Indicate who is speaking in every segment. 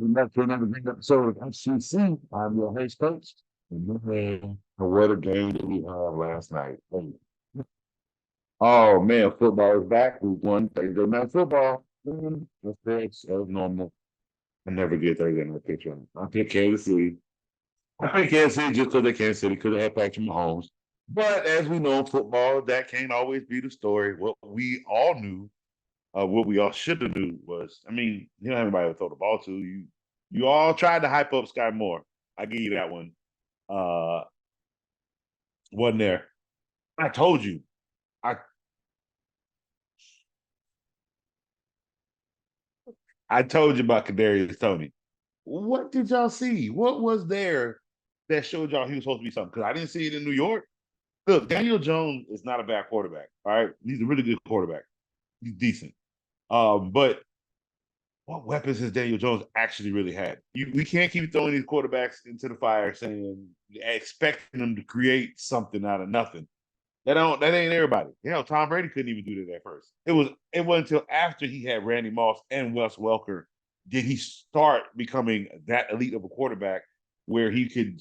Speaker 1: welcome back to another big episode of FCC. I'm your host, coach. And man, what a game that we had last night. Oh man, football is back. We won Thursday night football. That's thanks as normal. I never get Thursday night picture. I pick Kansas City. I pick Kansas City just because they Kansas City could have had Patrick Mahomes. But as we know in football, that can't always be the story. What we all knew, what we all should have knew was, I mean, you don't have anybody to throw the ball to. You all tried to hype up Sky Moore. I give you that one. Uh, wasn't there. I told you. I I told you about Kadarius Toney. What did y'all see? What was there that showed y'all he was supposed to be something? Because I didn't see it in New York. Look, Daniel Jones is not a bad quarterback. All right, he's a really good quarterback. He's decent. But what weapons has Daniel Jones actually really had? We can't keep throwing these quarterbacks into the fire, saying expecting them to create something out of nothing. That ain't everybody. Tom Brady couldn't even do that at first. It wasn't until after he had Randy Moss and Wes Welker did he start becoming that elite of a quarterback where he could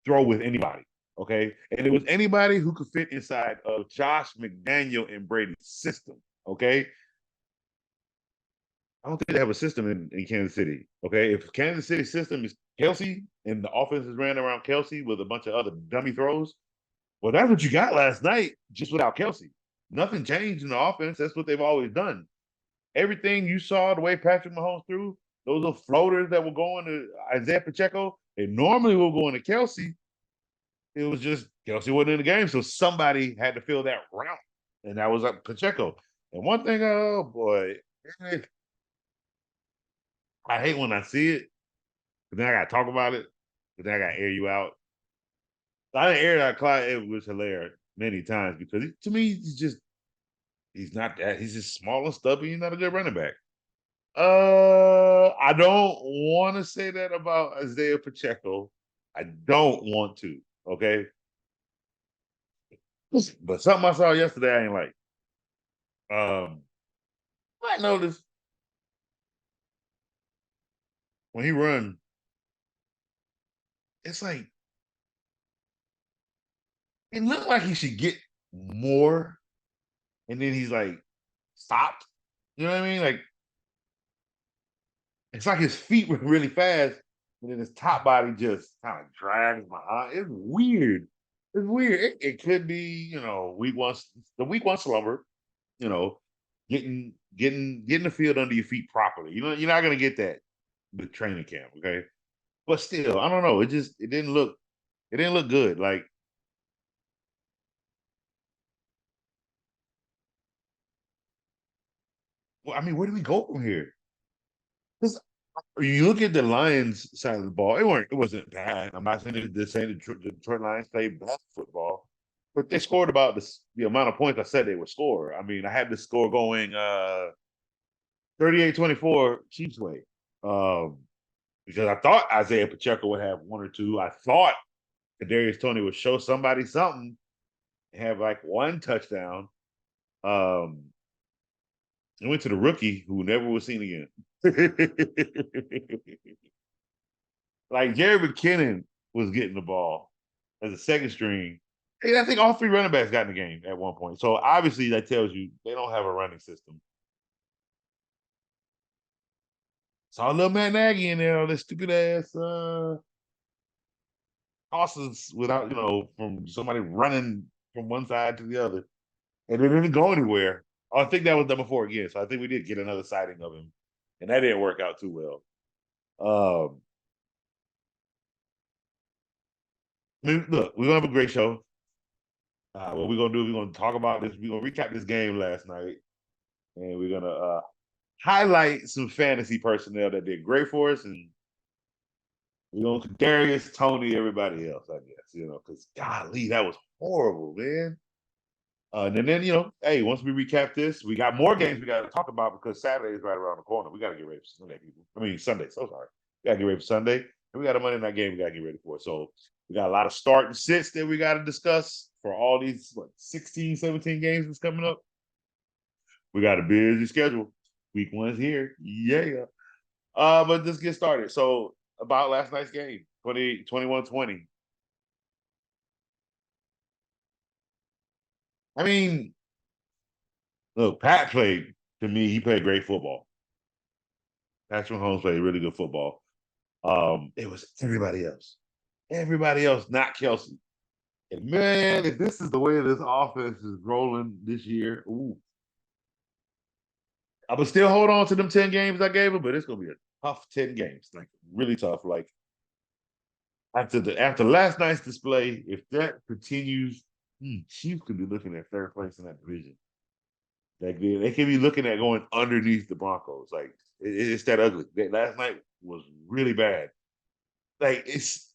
Speaker 1: throw with anybody. Okay. And it was anybody who could fit inside of Josh McDaniel and Brady's system. Okay. I don't think they have a system in Kansas City. Okay. If Kansas City system is Kelsey and the offense is ran around Kelsey with a bunch of other dummy throws, well, that's what you got last night, just without Kelsey. Nothing changed in the offense. That's what they've always done. Everything you saw, the way Patrick Mahomes threw, those little floaters that were going to Isaiah Pacheco, they normally will go into Kelsey. It was just Kelsey wasn't in the game, so somebody had to fill that route, and that was Pacheco. And one thing, oh boy, I hate when I see it, but then I got to talk about it, but then I got to air you out. I didn't air that Clyde Edwards Hilaire many times because to me, he's not that. He's just small and stubby. He's not a good running back. I don't want to say that about Isaiah Pacheco. I don't want to. Okay, but something I saw yesterday I ain't like. I noticed when he run, it's like it looked like he should get more, and then he's like stopped. You know what I mean? Like it's like his feet were really fast, and then his top body just kind of drags behind. It's weird. It's weird. It could be, the week one slumber, you know, getting the field under your feet properly. You're not gonna get that with training camp, okay? But still, I don't know. It didn't look good. Like, well, I mean, where do we go from here? Because you look at the Lions side of the ball, it wasn't bad. I'm not saying the Detroit Lions played bad football, but they scored about the amount of points I said they would score. I mean, I had the score going 38-24 Chiefs way. Because I thought Isaiah Pacheco would have one or two. I thought Kadarius Toney would show somebody something, have like one touchdown. It went to the rookie who never was seen again. Like Jerry McKinnon was getting the ball as a second string. And I think all three running backs got in the game at one point. So obviously that tells you they don't have a running system. Saw a little Matt Nagy in there on this stupid ass tosses without, from somebody running from one side to the other. And it didn't go anywhere. I think that was number 4 again. So I think we did get another sighting of him. And that didn't work out too well. Look, we're gonna have a great show. What we're gonna do? We're gonna talk about this. We're gonna recap this game last night, and we're gonna highlight some fantasy personnel that did great for us, and we're gonna Darius, Tony, everybody else, I guess. Because golly, that was horrible, man. And then hey, once we recap this, we got more games we got to talk about because Saturday is right around the corner. We got to get ready for Sunday, people. I mean Sunday. So sorry. We got to get ready for Sunday, and we got a Monday night game we got to get ready for. So we got a lot of start and sits that we got to discuss for all these 16, 17 games that's coming up. We got a busy schedule. Week 1's here. Yeah. But let's get started. So about last night's game, 21-20. I mean, look, Pat played to me, he played great football. Patrick Mahomes played really good football. It was everybody else. Everybody else, not Kelsey. And man, if this is the way this offense is rolling this year, ooh, I would still hold on to them 10 games I gave him, but it's gonna be a tough 10 games. Like really tough. Like after last night's display, if that continues, Chiefs could be looking at third place in that division. Like they could be looking at going underneath the Broncos. Like it's that ugly. Last night was really bad. Like it's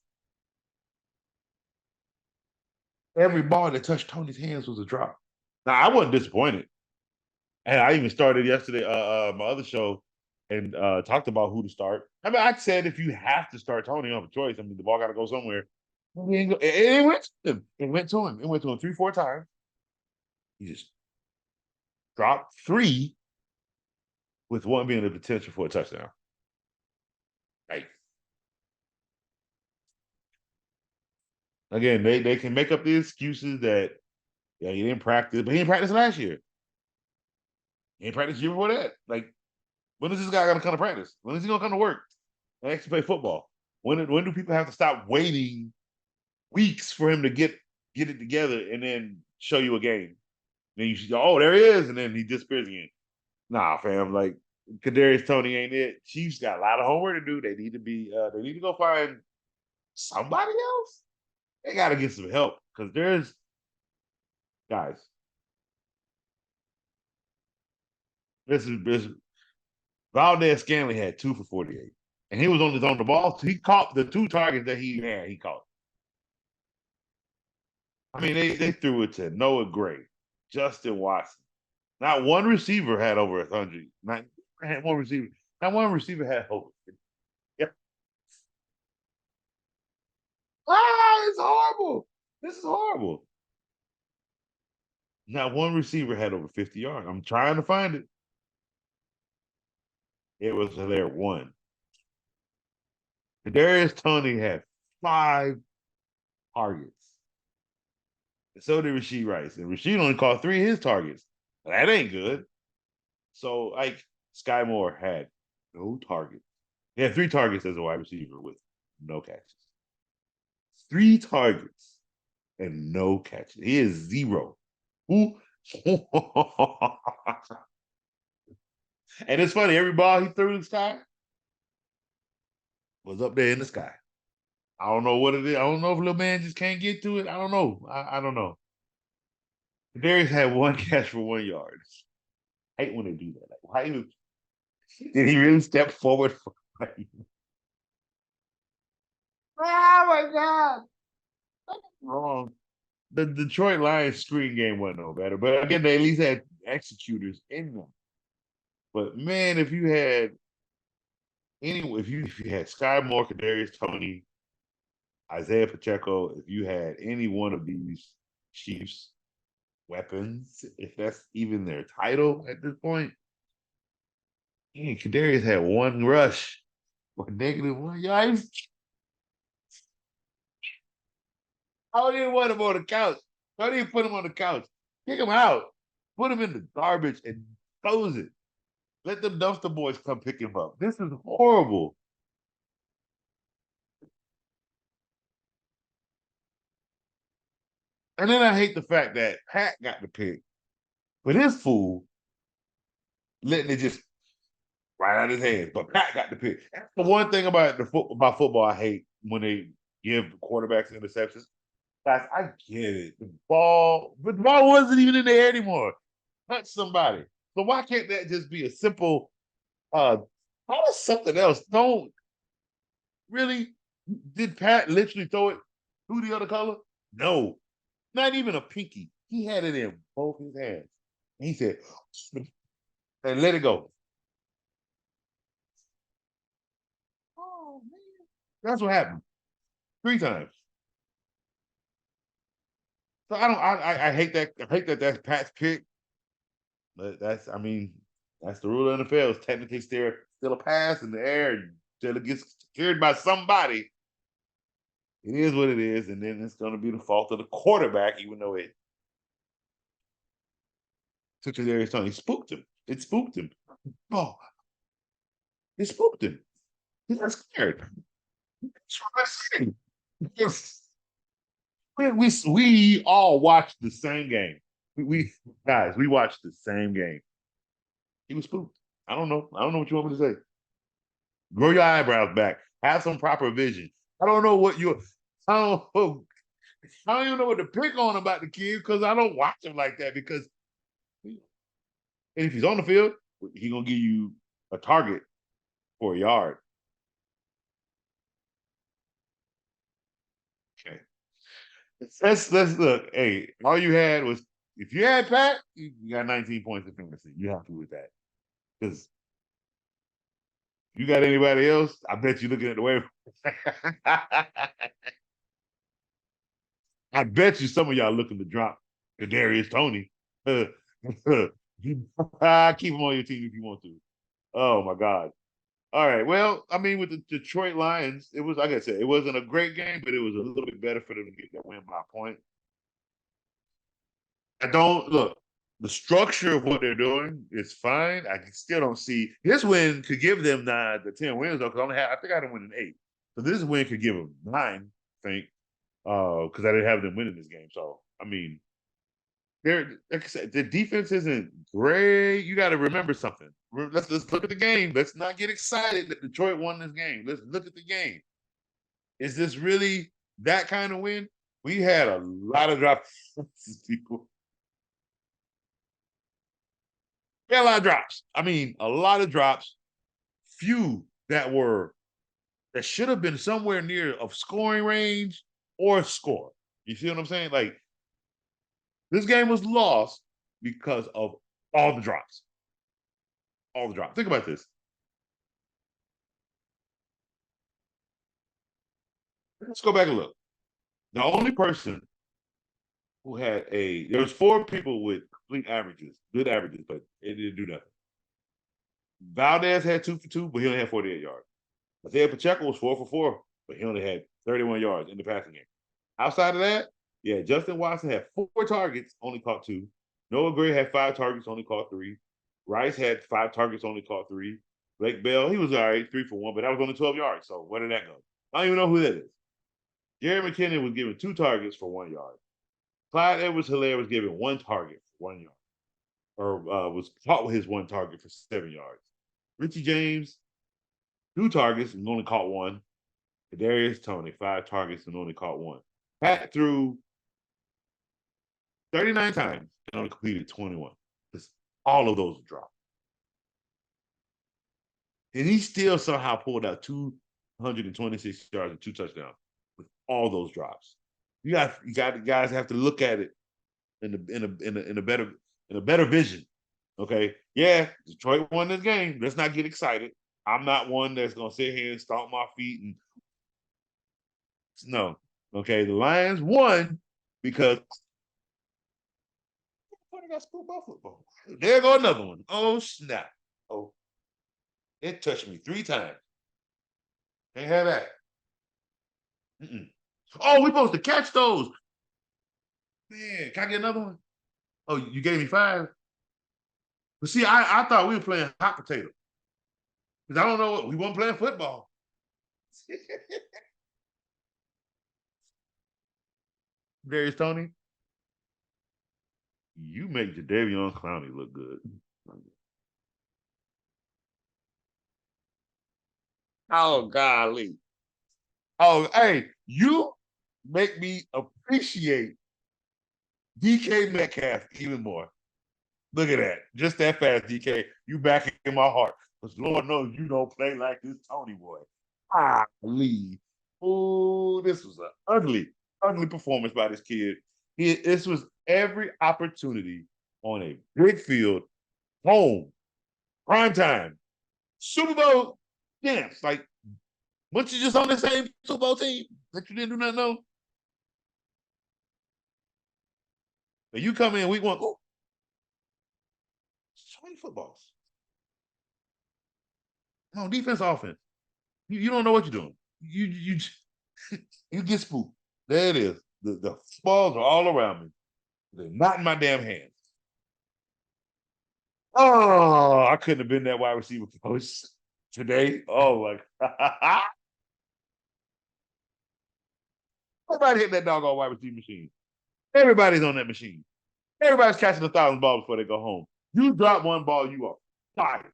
Speaker 1: every ball that touched Tony's hands was a drop. Now I wasn't disappointed. And I even started yesterday, my other show, and talked about who to start. I mean, I said if you have to start Tony, you have a choice. I mean, the ball got to go somewhere. It went to him. It went to him. It went to him 3, 4 times. He just dropped 3, with 1 being the potential for a touchdown. Like again, they can make up the excuses that yeah he didn't practice, but he didn't practice last year. He didn't practice the year before that. Like when is this guy gonna come to practice? When is he gonna come to work and actually play football? When do people have to stop waiting weeks for him to get it together and then show you a game? Then you see, oh, there he is, and then he disappears again. Nah, fam, like Kadarius Tony ain't it. Chiefs got a lot of homework to do. They need to be they need to go find somebody else. They gotta get some help because there's guys. This Valdez Scanley had 2 for 48. And he was on the ball. So he caught the 2 targets that he had, he caught. I mean, they threw it to Noah Gray, Justin Watson. Not one receiver had over 100. Not had one receiver. Not one receiver had over. Yep. It's horrible. This is horrible. Not one receiver had over 50 yards. I'm trying to find it. It was there one. Kadarius Toney had 5 targets. And so did Rasheed Rice. And Rasheed only caught 3 of his targets. That ain't good. So, like, Sky Moore had no targets. He had 3 targets as a wide receiver with no catches. 3 targets and no catches. He is 0. Who? And it's funny, every ball he threw in the sky was up there in the sky. I don't know what it is. I don't know if little man just can't get to it. I don't know. I don't know. Darius had 1 catch for 1 yard. I hate when they do that. Like, why even did he really step forward for oh my God. Wrong. The Detroit Lions screen game wasn't no better. But again, they at least had executors in them. But man, if you had if you had Sky Moore, Kadarius Toney, Isaiah Pacheco, if you had any one of these Chiefs weapons, if that's even their title at this point, man, Kadarius had 1 rush for -1 yards. I don't even want him on the couch. Don't even put him on the couch. Kick him out. Put him in the garbage and close it. Let them dumpster boys come pick him up. This is horrible. And then I hate the fact that Pat got the pick, but his fool letting it just right out of his hands. But Pat got the pick. That's the one thing about about football I hate when they give quarterbacks interceptions. Guys, I get it. But the ball wasn't even in the air anymore. Touch somebody. So why can't that just be a simple how is something else? Don't really did Pat literally throw it through the other color? No. Not even a pinky. He had it in both his hands. And he said, and let it go. Oh man. That's what happened. 3 times. So I don't I hate that. I hate that that's Pat's pick. But that's I mean, that's the rule of the NFL. It's technically still a pass in the air until it gets secured by somebody. It is what it is, and then it's going to be the fault of the quarterback, even though it took Kadarius Toney. Spooked him. It spooked him. Oh, it spooked him. He got scared. That's what I said. Yes. We all watched the same game. We guys, we watched the same game. He was spooked. I don't know. I don't know what you want me to say. Grow your eyebrows back. Have some proper vision. I don't know what you. I don't. I don't even know what to pick on about the kid because I don't watch him like that. Because if he's on the field, he's gonna give you a target for a yard. Okay. Let's look. Hey, all you had was if you had Pat, you got 19 points in fantasy. You happy with that? Because you got anybody else, I bet you're looking at the waiver. I bet you some of y'all looking to drop Kadarius Toney. Keep him on your team if you want to. Oh my God. All right. Well, I mean, with the Detroit Lions, it was like I said, it wasn't a great game, but it was a little bit better for them to get that win by a point. I don't look. The structure of what they're doing is fine. I still don't see this win could give them 9 to 10 wins though, because I think I didn't win an 8. So this win could give them 9, I think, because I didn't have them winning this game. So I mean, they're like I said, the defense isn't great. You got to remember something. Let's look at the game. Let's not get excited that Detroit won this game. Let's look at the game. Is this really that kind of win? We had a lot of drops. People. Yeah, a lot of drops. I mean, a lot of drops. Few that should have been somewhere near of scoring range or score. You see what I'm saying? Like this game was lost because of all the drops. All the drops. Think about this. Let's go back and look. The only person who had there was 4 people with complete averages, good averages, but it didn't do nothing. Valdez had 2 for 2, but he only had 48 yards. Isaiah Pacheco was 4 for 4, but he only had 31 yards in the passing game. Outside of that, yeah, Justin Watson had 4 targets, only caught 2. Noah Gray had 5 targets, only caught 3. Rice had 5 targets, only caught 3. Blake Bell, he was all right, 3 for 1, but that was only 12 yards. So where did that go? I don't even know who that is. Jerry McKinnon was given 2 targets for 1 yard. Clyde Edwards-Helaire was given 1 target for 1 yard, or was caught with his 1 target for 7 yards. Richie James, 2 targets and only caught 1. Kadarius Toney, 5 targets and only caught 1. Pat threw 39 times and only completed 21. Because all of those were dropped. And he still somehow pulled out 226 yards and 2 touchdowns with all those drops. You guys have to look at it in a better vision. Okay. Yeah, Detroit won this game. Let's not get excited. I'm not one that's gonna sit here and stomp my feet and no. Okay, the Lions won because I got spooked by football. There go another one. Oh snap! Oh, it touched me 3 times. Can't have that. Mm-mm. Oh, we supposed to catch those. Man, can I get another one? Oh, you gave me 5. But see, I thought we were playing hot potato because I don't know what we weren't playing football. Darius Toney, you make Jadeveon Clowney look good. Oh golly. Oh, hey, you make me appreciate DK Metcalf even more. Look at that. Just that fast, DK. You back in my heart. Because Lord knows you don't play like this Tony boy. Golly. Oh, this was an ugly, ugly performance by this kid. This was every opportunity on a big field, home, prime time, Super Bowl dance. Like, weren't you just on the same Super Bowl team that you didn't do nothing on? And you come in week 1, oh, 20 footballs. No, defense, offense. You don't know what you're doing. You you get spooked. There it is. The balls are all around me. They're not in my damn hands. Oh, I couldn't have been that wide receiver coach today. Oh my. Everybody hit that doggone wide receiver machine. Everybody's on that machine. Everybody's catching 1,000 balls before they go home. You drop one ball, you are fired.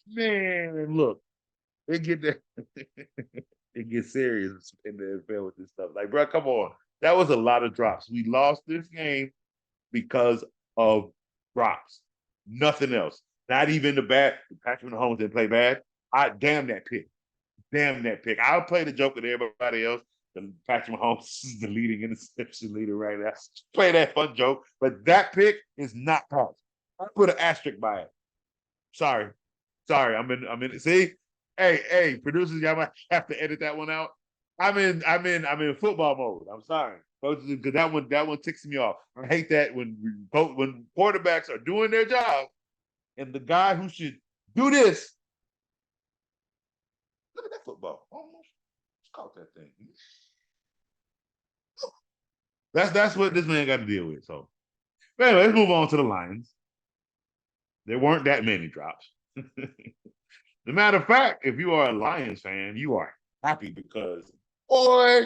Speaker 1: Man, look, it get there. It gets serious in the NFL with this stuff. Like, bro, come on. That was a lot of drops. We lost this game because of drops. Nothing else. Not even the bad. Patrick Mahomes didn't play bad. Damn that pick. Damn that pick. I'll play the joke with everybody else. Patrick Mahomes is the leading interception leader right now. Play that fun joke, but that pick is not passed. I put an asterisk by it. Sorry. I'm in. See, hey, producers, y'all might have to edit that one out. I'm in football mode. I'm sorry, because that one ticks me off. I hate that when quarterbacks are doing their job, and the guy who should do this. Look at that football. Almost caught that thing. That's what this man got to deal with. So, but anyway, let's move on to the Lions. There weren't that many drops. As a matter of fact, if you are a Lions fan, you are happy because, boy,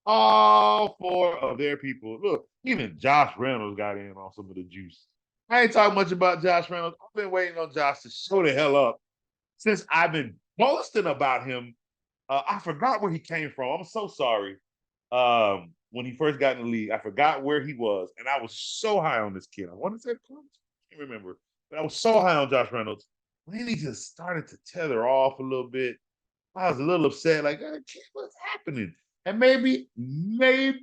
Speaker 1: all four of their people, look, even Josh Reynolds got in on some of the juice. I ain't talking much about Josh Reynolds. I've been waiting on Josh to show the hell up since I've been boasting about him. I forgot where he came from. I'm so sorry. When he first got in the league, I forgot where he was, and I was so high on this kid. I want to say Coombs. I can't remember, but I was so high on Josh Reynolds. Then he just started to tether off a little bit. I was a little upset, like, what's happening? And maybe, I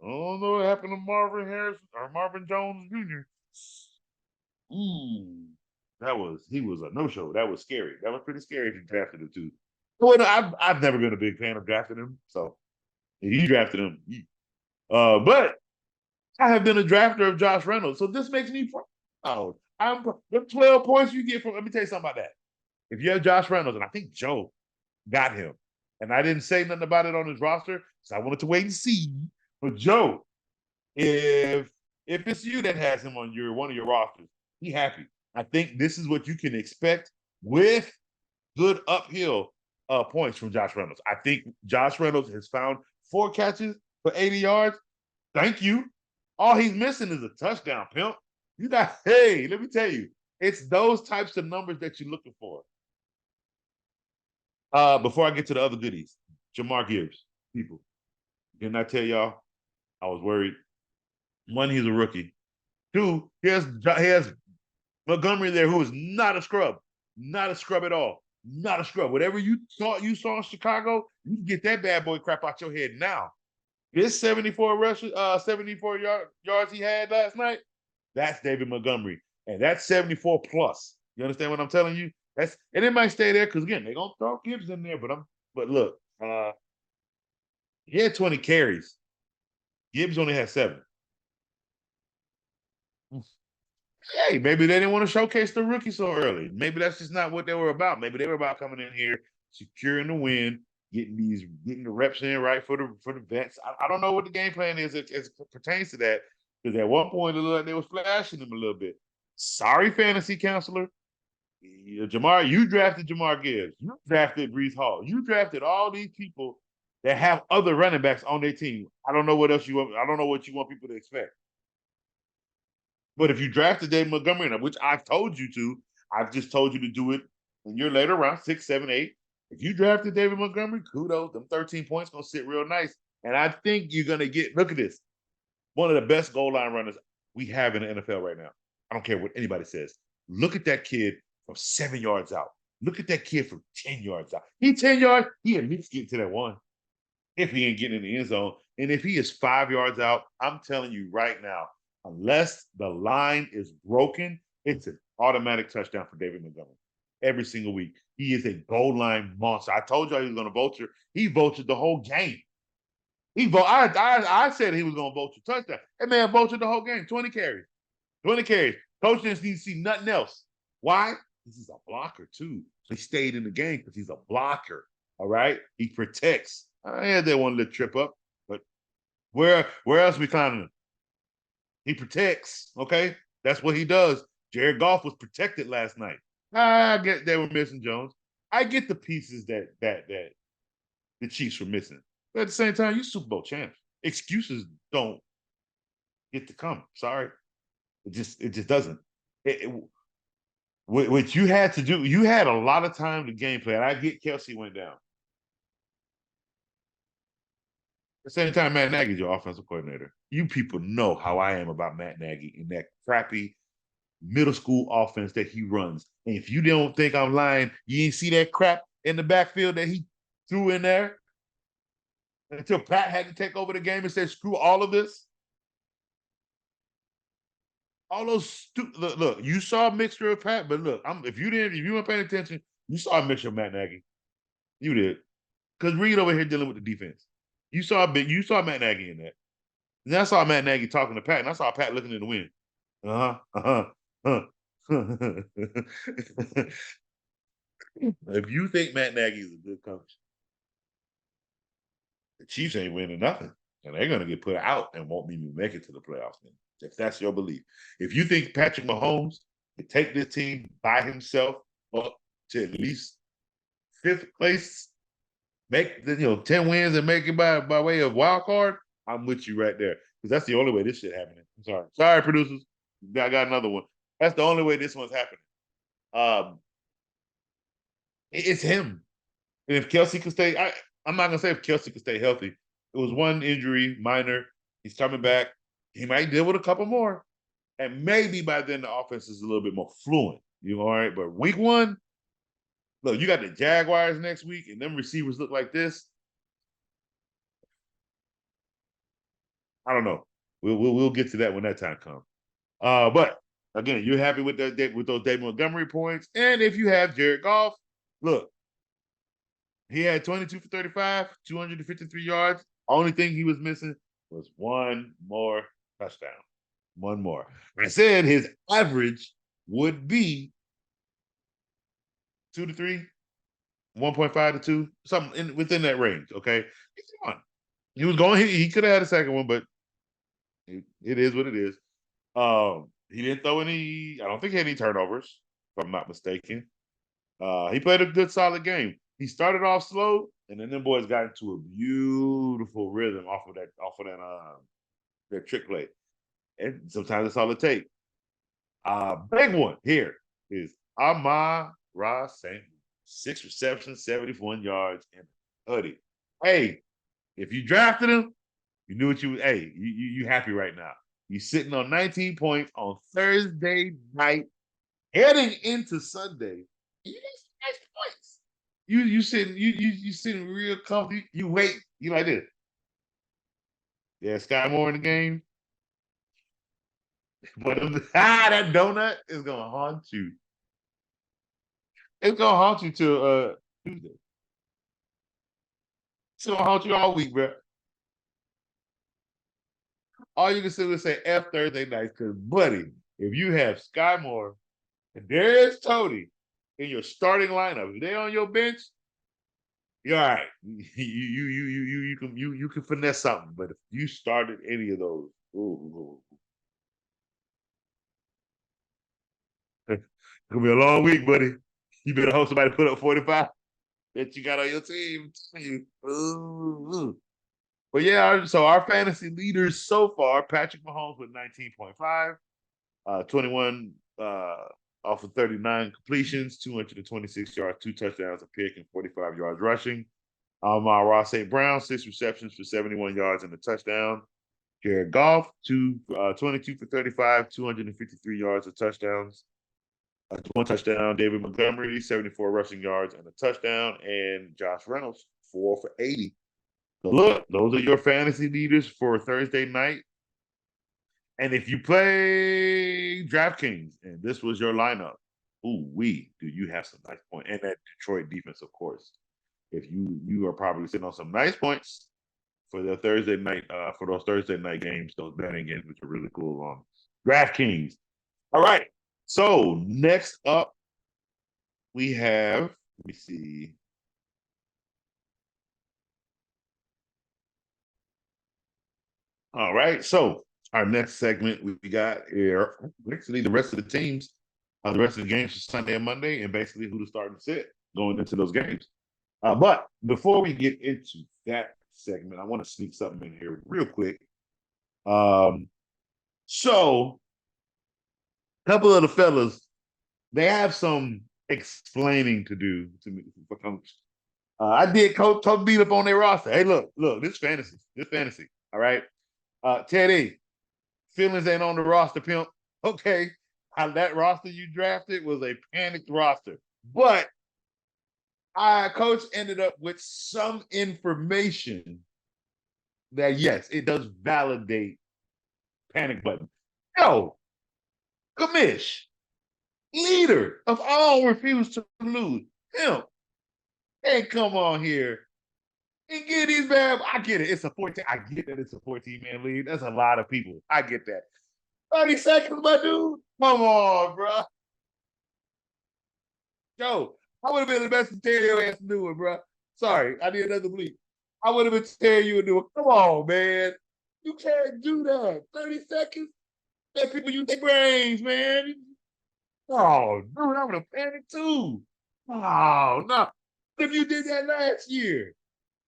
Speaker 1: don't know what happened to Marvin Harrison or Marvin Jones Jr. Ooh, he was a no-show. That was scary. That was pretty scary if you drafted him too. Well, I've never been a big fan of drafting him, so he drafted him. But I have been a drafter of Josh Reynolds, so this makes me proud. The 12 points you get from. Let me tell you something about that. If you have Josh Reynolds, and I think Joe got him, and I didn't say nothing about it on his roster, so I wanted to wait and see. But Joe, if it's you that has him on one of your rosters, be happy. I think this is what you can expect with good uphill points from Josh Reynolds. I think Josh Reynolds has found 4 catches for 80 yards. Thank you. All he's missing is a touchdown, pimp. Hey, let me tell you, it's those types of numbers that you're looking for. Before I get to the other goodies, Jamar Gibbs, people. Didn't I tell y'all I was worried? 1, he's a rookie. 2, he has Montgomery there, who is not a scrub. Not a scrub at all. Not a scrub. Whatever you thought you saw in Chicago, you can get that bad boy crap out your head now. This 74 yards he had last night, that's David Montgomery. And that's 74 plus. You understand what I'm telling you? And it might stay there because, again, they're going to throw Gibbs in there. But look, he had 20 carries. Gibbs only had 7. Hey, maybe they didn't want to showcase the rookie so early. Maybe that's just not what they were about. Maybe they were about coming in here, securing the win, getting the reps in right for the vets. I don't know what the game plan is as it pertains to that, because at one point it looked like they were flashing him a little bit. Sorry, fantasy counselor. Jamar, you drafted Jamar Gibbs. You drafted Breece Hall. You drafted all these people that have other running backs on their team. I don't know what else you want. I don't know what you want people to expect. But if you drafted David Montgomery, which I've told you to, I've just told you to do it in your later round, 6, 7, 8. If you drafted David Montgomery, kudos. Them 13 points going to sit real nice. And I think you're going to get, look at this, one of the best goal line runners we have in the NFL right now. I don't care what anybody says. Look at that kid from 7 yards out. Look at that kid from 10 yards out. He 10 yards, he at least getting to that 1 if he ain't getting in the end zone. And if he is 5 yards out, I'm telling you right now, unless the line is broken, it's an automatic touchdown for David Montgomery every single week. He is a goal line monster. I told y'all he was going to vulture. He vultured the whole game. I said he was going to vulture touchdown. That man vultured the whole game. 20 carries. 20 carries. Coach didn't see nothing else. Why? This is a blocker too. So he stayed in the game because he's a blocker. All right. He protects. I had that one little trip up, but where else we finding him? He protects. Okay. That's what he does. Jared Goff was protected last night. I get they were missing Jones. I get the pieces that the Chiefs were missing. But at the same time, you Super Bowl champs. Excuses don't get to come. Sorry. It just doesn't. What you had to do, you had a lot of time to game plan. I get Kelsey went down. At the same time, Matt Nagy's your offensive coordinator. You people know how I am about Matt Nagy and that crappy middle school offense that he runs. And if you don't think I'm lying, you ain't see that crap in the backfield that he threw in there until Pat had to take over the game and said, screw all of this. All those look, you saw a mixture of Pat, but look, if you weren't paying attention, you saw a mixture of Matt Nagy. You did. Because Reed over here dealing with the defense. You saw Matt Nagy in that. And I saw Matt Nagy talking to Pat, and I saw Pat looking in the wind. If you think Matt Nagy is a good coach, the Chiefs ain't winning nothing. And they're gonna get put out and won't even make it to the playoffs. If that's your belief. If you think Patrick Mahomes can take this team by himself up to at least fifth place, make 10 wins and make it by way of wild card, I'm with you right there. Because that's the only way this shit happening. I'm sorry. Sorry, producers. I got another one. That's the only way this one's happening. It's him. And if Kelsey can stay, I'm not gonna say if Kelsey can stay healthy. It was one injury, minor. He's coming back. He might deal with a couple more. And maybe by then the offense is a little bit more fluent. You know, all right. But week one, look, you got the Jaguars next week, and them receivers look like this. I don't know. We'll get to that when that time comes. But again, you're happy with those David Montgomery points, and if you have Jared Goff, look, he had 22 for 35, 253 yards. Only thing he was missing was one more touchdown. One more. I said his average would be 2 to 3, 1.5 to 2, something within that range. Okay. He was going, he could have had a second one, but it is what it is. He didn't throw any, I don't think he had any turnovers, if I'm not mistaken. He played a good, solid game. He started off slow, and then them boys got into a beautiful rhythm off of that trick play. And sometimes that's all it takes. Big one here is Amon-Ra St. 6 receptions, 71 yards, and hoodie. Hey, if you drafted him, you knew what you happy right now. You're sitting on 19 points on Thursday night, heading into Sunday. You got some nice points. You sitting real comfy. You wait. You like this. Yeah, Sky Moore in the game. But that donut is gonna haunt you. It's gonna haunt you till Tuesday. It's gonna haunt you all week, bro. All you can do is say F Thursday night, because buddy, if you have Sky Moore and Darius Toney in your starting lineup, if they on your bench, you're all right. You can finesse something. But if you started any of those, it's gonna be a long week, buddy. You better hope somebody put up 45 that you got on your team. But yeah, so our fantasy leaders so far: Patrick Mahomes with 19.5, 21 off of 39 completions, 226 yards, 2 touchdowns, a pick, and 45 yards rushing. Ross St. Brown, 6 receptions for 71 yards and a touchdown. Jared Goff, 22 for 35, 253 yards of touchdowns. 1 touchdown. David Montgomery, 74 rushing yards and a touchdown. And Josh Reynolds, 4 for 80. So look, those are your fantasy leaders for Thursday night. And if you play DraftKings and this was your lineup, do you have some nice points? And that Detroit defense, of course. If you are probably sitting on some nice points for the Thursday night, for those Thursday night games, those betting games, which are really cool on DraftKings. All right. So next up, we have, let me see. All right. So our next segment we got here, basically the rest of the teams, the rest of the games for Sunday and Monday, and basically who to start and sit going into those games. But before we get into that segment, I want to sneak something in here real quick. So a couple of the fellas, they have some explaining to do to me for coach. I did coach beat up on their roster. Hey, look, this fantasy. This fantasy. All right. Teddy, feelings ain't on the roster, pimp. Okay. That roster you drafted was a panicked roster. But coach ended up with some information that yes, it does validate panic button. Yo, Kamish, leader of all refuse to lose. Him. Hey, come on here and get these bad. I get it. It's a 14. I get that it's a 14-man league. That's a lot of people. I get that. 30 seconds, my dude. Come on, bro. Yo, I would have been the best to tear your ass a new one, bro. Sorry, I need another bleep. I would have been tearing you a new one. Come on, man. You can't do that. 30 seconds? Let people use their brains, man. Oh, dude, I would have panicked too. Oh, no. What if you did that last year?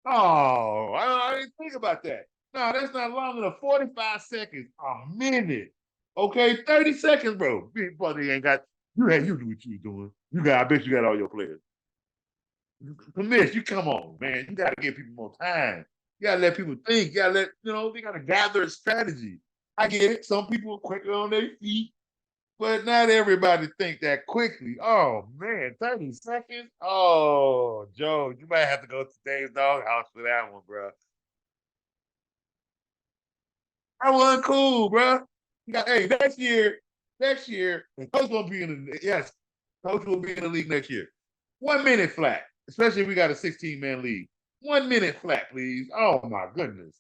Speaker 1: Oh, I didn't think about that. No, that's not long enough. 45 seconds, a minute. Okay, 30 seconds, bro. Big buddy ain't got you do what you doing. I bet you got all your players. Commish, you come on, man. You gotta give people more time. You gotta let people think. You gotta they gotta gather a strategy. I get it. Some people are quicker on their feet, but not everybody think that quickly. Oh man, 30 seconds. Oh, Joe, you might have to go to Dave's doghouse for that one, bro. That wasn't cool, bro. Hey, next year, coach will be in the yes, coach will be in the league next year. 1 minute flat, especially if we got a 16-man league. 1 minute flat, please. Oh my goodness.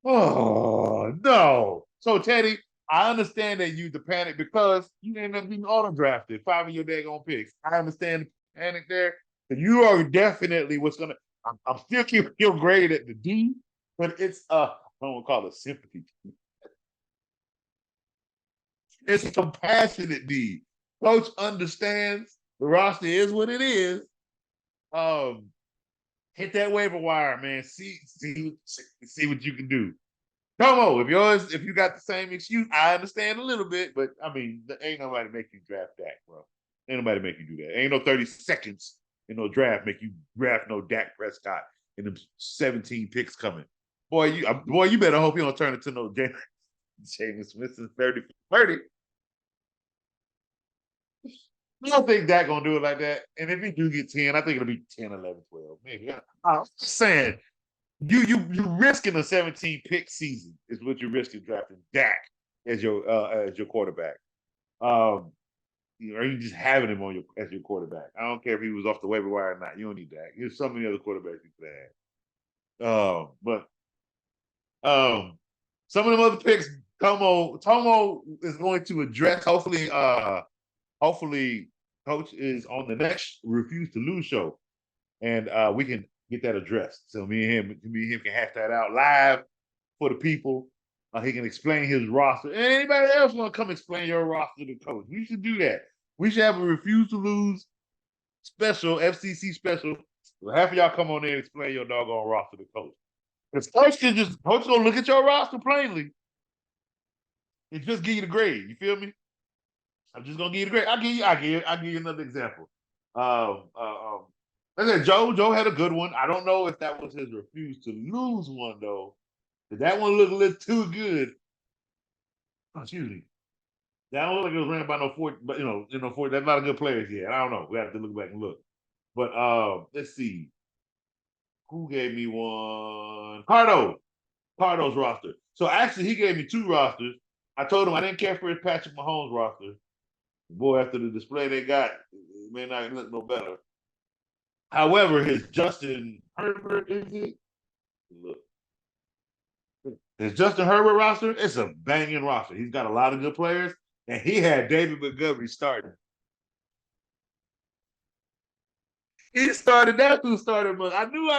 Speaker 1: Oh no. So Teddy, I understand that you the panic because you ended up being auto drafted, 5 of your daggone picks. I understand the panic there. And you are definitely what's gonna I'm still keeping your grade at the D, but it's I don't want to call it sympathy. It's a compassionate D. Coach understands the roster is what it is. Um, hit that waiver wire, man. See what you can do. Tomo, if you got the same excuse, I understand a little bit, but I mean, ain't nobody make you draft Dak, bro. Ain't nobody make you do that. Ain't no 30 seconds in no draft make you draft no Dak Prescott in them 17 picks coming. Boy, you better hope you don't turn it to no James Smith is 30 for 30. I don't think Dak gonna do it like that. And if he do get 10, I think it'll be 10, 11, 12. Maybe. I'm just saying, you risking a 17 pick season is what you're risking drafting Dak as your quarterback. Or you just having him on as your quarterback. I don't care if he was off the waiver wire or not. You don't need Dak. There's so many other quarterbacks you could have. But some of them other picks, Tomo is going to address. Hopefully, Coach is on the next Refuse to Lose show, and we can get that addressed. So me and him can hash that out live for the people. He can explain his roster. And anybody else want to come explain your roster to Coach? We should do that. We should have a Refuse to Lose special, FCC special. So half of y'all come on there and explain your doggone roster to Coach. Because Coach gonna look at your roster plainly and just give you the grade. You feel me? I'm just gonna give you the grade. I'll give you another example. I said Joe had a good one. I don't know if that was his refuse to lose one though. That one looked a little too good. Oh, excuse me. That don't look like it was ran by no 40, but that's not a good players yet. I don't know. We have to look back and look. But let's see. Who gave me one? Cardo's roster. So actually, he gave me 2 rosters. I told him I didn't care for his Patrick Mahomes roster. Boy, after the display they got, it may not look no better. However, his Justin Herbert is it? Look, his Justin Herbert roster, it's a banging roster. He's got a lot of good players, and he had David Montgomery starting. He started. That's who started. I knew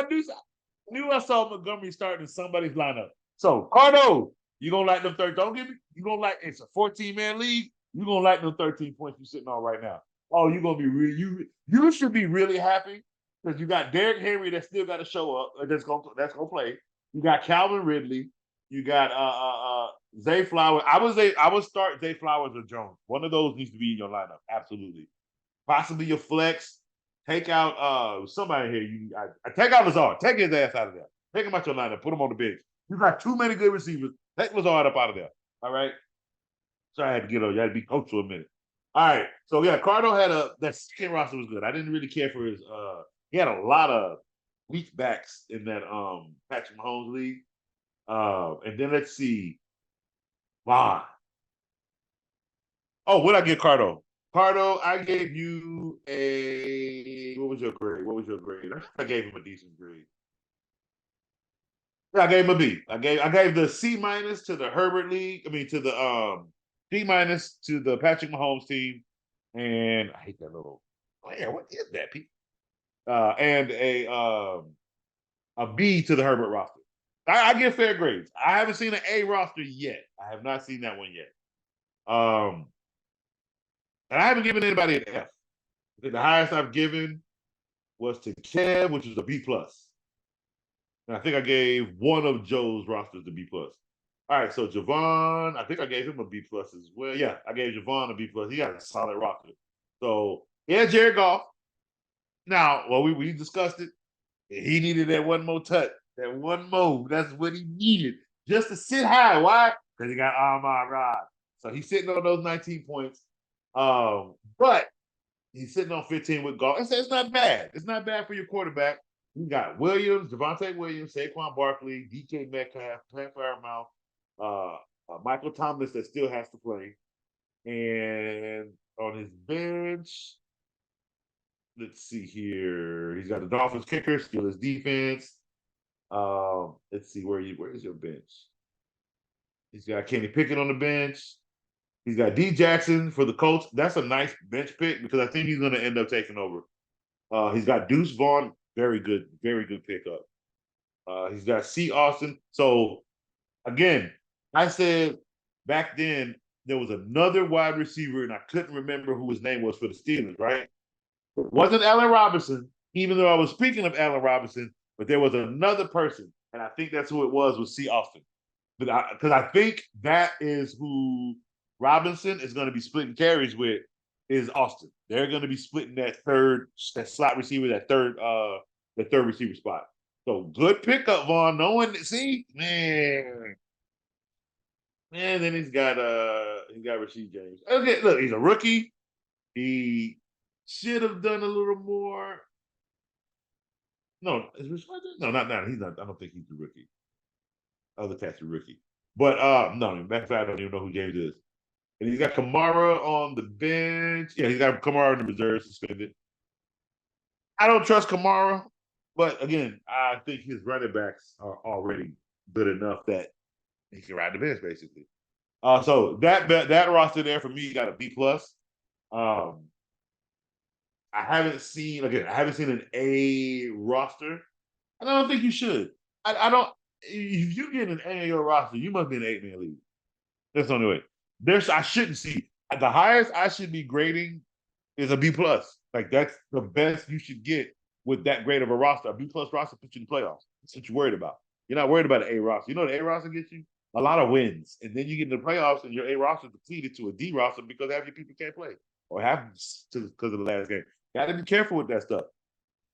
Speaker 1: I saw Montgomery starting in somebody's lineup. So Cardo, you gonna like them 13? Don't give me. You gonna like it's a 14-man league. You gonna like them 13 points you sitting on right now. Oh, you gonna be real. You should be really happy because you got Derrick Henry that still got to show up. That's gonna play. You got Calvin Ridley. You got Zay Flowers. I would start Zay Flowers or Jones. One of those needs to be in your lineup. Absolutely. Possibly your flex. Take out somebody here. I take out Lazard. Take his ass out of there. Take him out your lineup. Put him on the bench. You got too many good receivers. Take Lazard up out of there. All right. So I had to get on. You had to be coached for a minute. All right. So yeah, Cardo had that second roster was good. I didn't really care for his he had a lot of weak backs in that Patrick Mahomes league. And then let's see. Wow. Oh, what I get Cardo? Cardo, I gave you what was your grade? What was your grade? I gave him a decent grade. Yeah, I gave him a B. I gave the C minus to the Herbert League. I mean to the D minus to the Patrick Mahomes team. And I hate that little player. What is that, Pete? And a B to the Herbert roster. I give fair grades. I haven't seen an A roster yet. I have not seen that one yet. And I haven't given anybody an F. I think the highest I've given was to Kev, which was a B plus. And I think I gave one of Joe's rosters the B plus. All right, so Javon, I think I gave him a B plus as well. Yeah, I gave Javon a B plus. He got a solid roster. So yeah, Jared Goff. Now, well, we discussed it. He needed that one more touch, that one more. That's what he needed just to sit high. Why? Because he got Ahmad Rod. So he's sitting on those 19 points. But he's sitting on 15 with Goff. It's not bad. It's not bad for your quarterback. You got Williams, Javonte Williams, Saquon Barkley, DK Metcalf, Pat Fairmouth, Michael Thomas that still has to play. And on his bench, let's see here. He's got the Dolphins kicker, still his defense. Let's see where is your bench? He's got Kenny Pickett on the bench. He's got D Jackson for the Colts. That's a nice bench pick because I think he's going to end up taking over. He's got Deuce Vaughn, very good pickup. He's got C. Austin. So again, I said back then there was another wide receiver, and I couldn't remember who his name was for the Steelers, right? It wasn't Allen Robinson, even though I was speaking of Allen Robinson, but there was another person, and I think that's who it was C. Austin. Because I think that is who Robinson is going to be splitting carries with is Austin. They're going to be splitting that slot receiver, that third receiver spot. So good pickup, Vaughn. No one see, man. And then he's got Rasheed James. Okay, look, he's a rookie. He should have done a little more. No, no, not now. He's not. I don't think he's the rookie. Other cat's a rookie. But no, matter of fact, I don't even know who James is. And he's got Kamara on the bench. Yeah, he's got Kamara in the reserve suspended. I don't trust Kamara, but again, I think his running backs are already good enough that he can ride the bench, basically. So that roster there for me got a B plus. I haven't seen an A roster. And I don't think you should. I don't. If you get an A in your roster, you must be an 8-man league. That's the only way. I shouldn't see the highest I should be grading is a B plus. Like that's the best you should get with that great of a roster. A B plus roster puts you in the playoffs. That's what you're worried about. You're not worried about an A roster. You know what an A roster gets you? A lot of wins. And then you get in the playoffs and your A roster depleted to a D roster because half your people can't play. Or because of the last game. Gotta be careful with that stuff.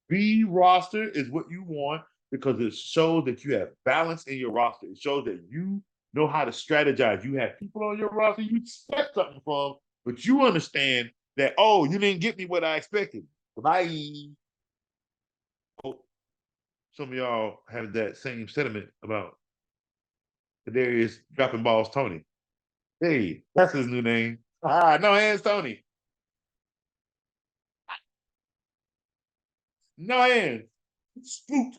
Speaker 1: B roster is what you want because it shows that you have balance in your roster. It shows that you know how to strategize. You have people on your roster you expect something from, but you understand that, oh, you didn't get me what I expected. Bye. Oh, some of y'all have that same sentiment about Kadarius dropping balls Tony. Hey, that's his new name. No hands Tony. No hands. Spooked.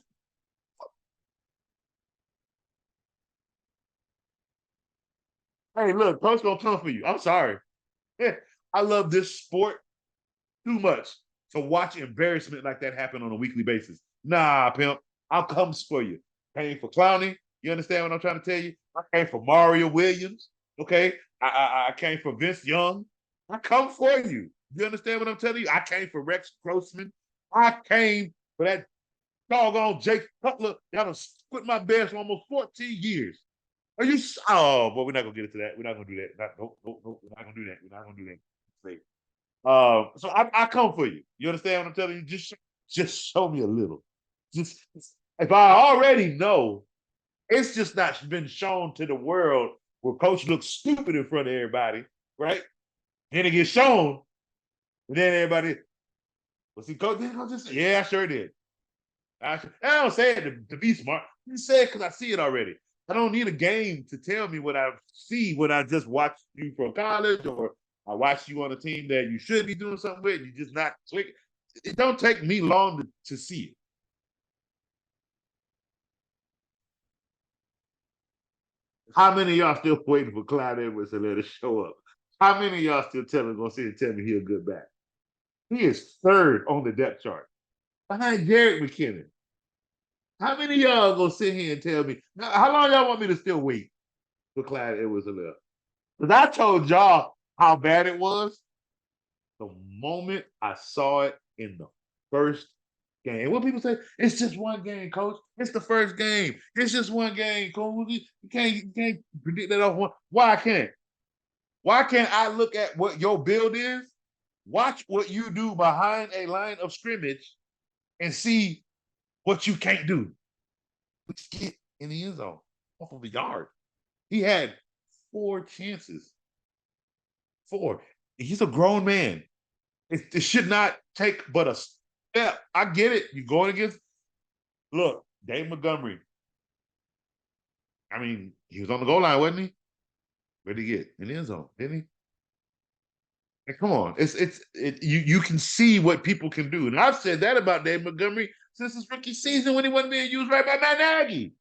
Speaker 1: Hey, look, Coach gonna come for you. I'm sorry. I love this sport too much to watch embarrassment like that happen on a weekly basis. Nah, pimp, I'll come for you. Came for Clowney. You understand what I'm trying to tell you? I came for Mario Williams. Okay, I came for Vince Young. I come for you. You understand what I'm telling you? I came for Rex Grossman. I came for that doggone Jake Cutler. Y'all done quit my bed for almost 14 years. Are you? Oh, but we're not gonna get into that. We're not gonna do that. Nope, nope, nope. We're not gonna do that. We're not gonna do that. So I come for you. You understand what I'm telling you? Just show me a little. Just if I already know, it's just not been shown to the world where coach looks stupid in front of everybody, right? Then it gets shown, and then everybody, was he coach? Did coach just say, yeah, I sure did. I don't say it to be smart. You say it because I see it already. I don't need a game to tell me what I see when I just watch you from college or I watch you on a team that you should be doing something with. You just not click. It don't take me long to see it. How many of y'all still waiting for Clyde Edwards to let us show up? How many of y'all still gonna sit and tell me he a good back? He is third on the depth chart behind Jarek McKinnon. How many of y'all gonna sit here and tell me how long y'all want me to still wait for Clyde Edwards Helaire? Because I told y'all how bad it was the moment I saw it in the first game. And what people say, it's just one game, coach. It's the first game. It's just one game, coach. You can't predict that off one. Why can't? Why can't I look at what your build is, watch what you do behind a line of scrimmage, and see what you can't do? Let's get in the end zone off of the yard. He had 4 chances. 4. He's a grown man. It should not take but a step. I get it. You're going against, look, Dave Montgomery. I mean, he was on the goal line, wasn't he? Where'd he get? In the end zone, didn't he? Hey, come on. You can see what people can do. And I've said that about Dave Montgomery since his rookie season when he wasn't being used right by Matt Nagy.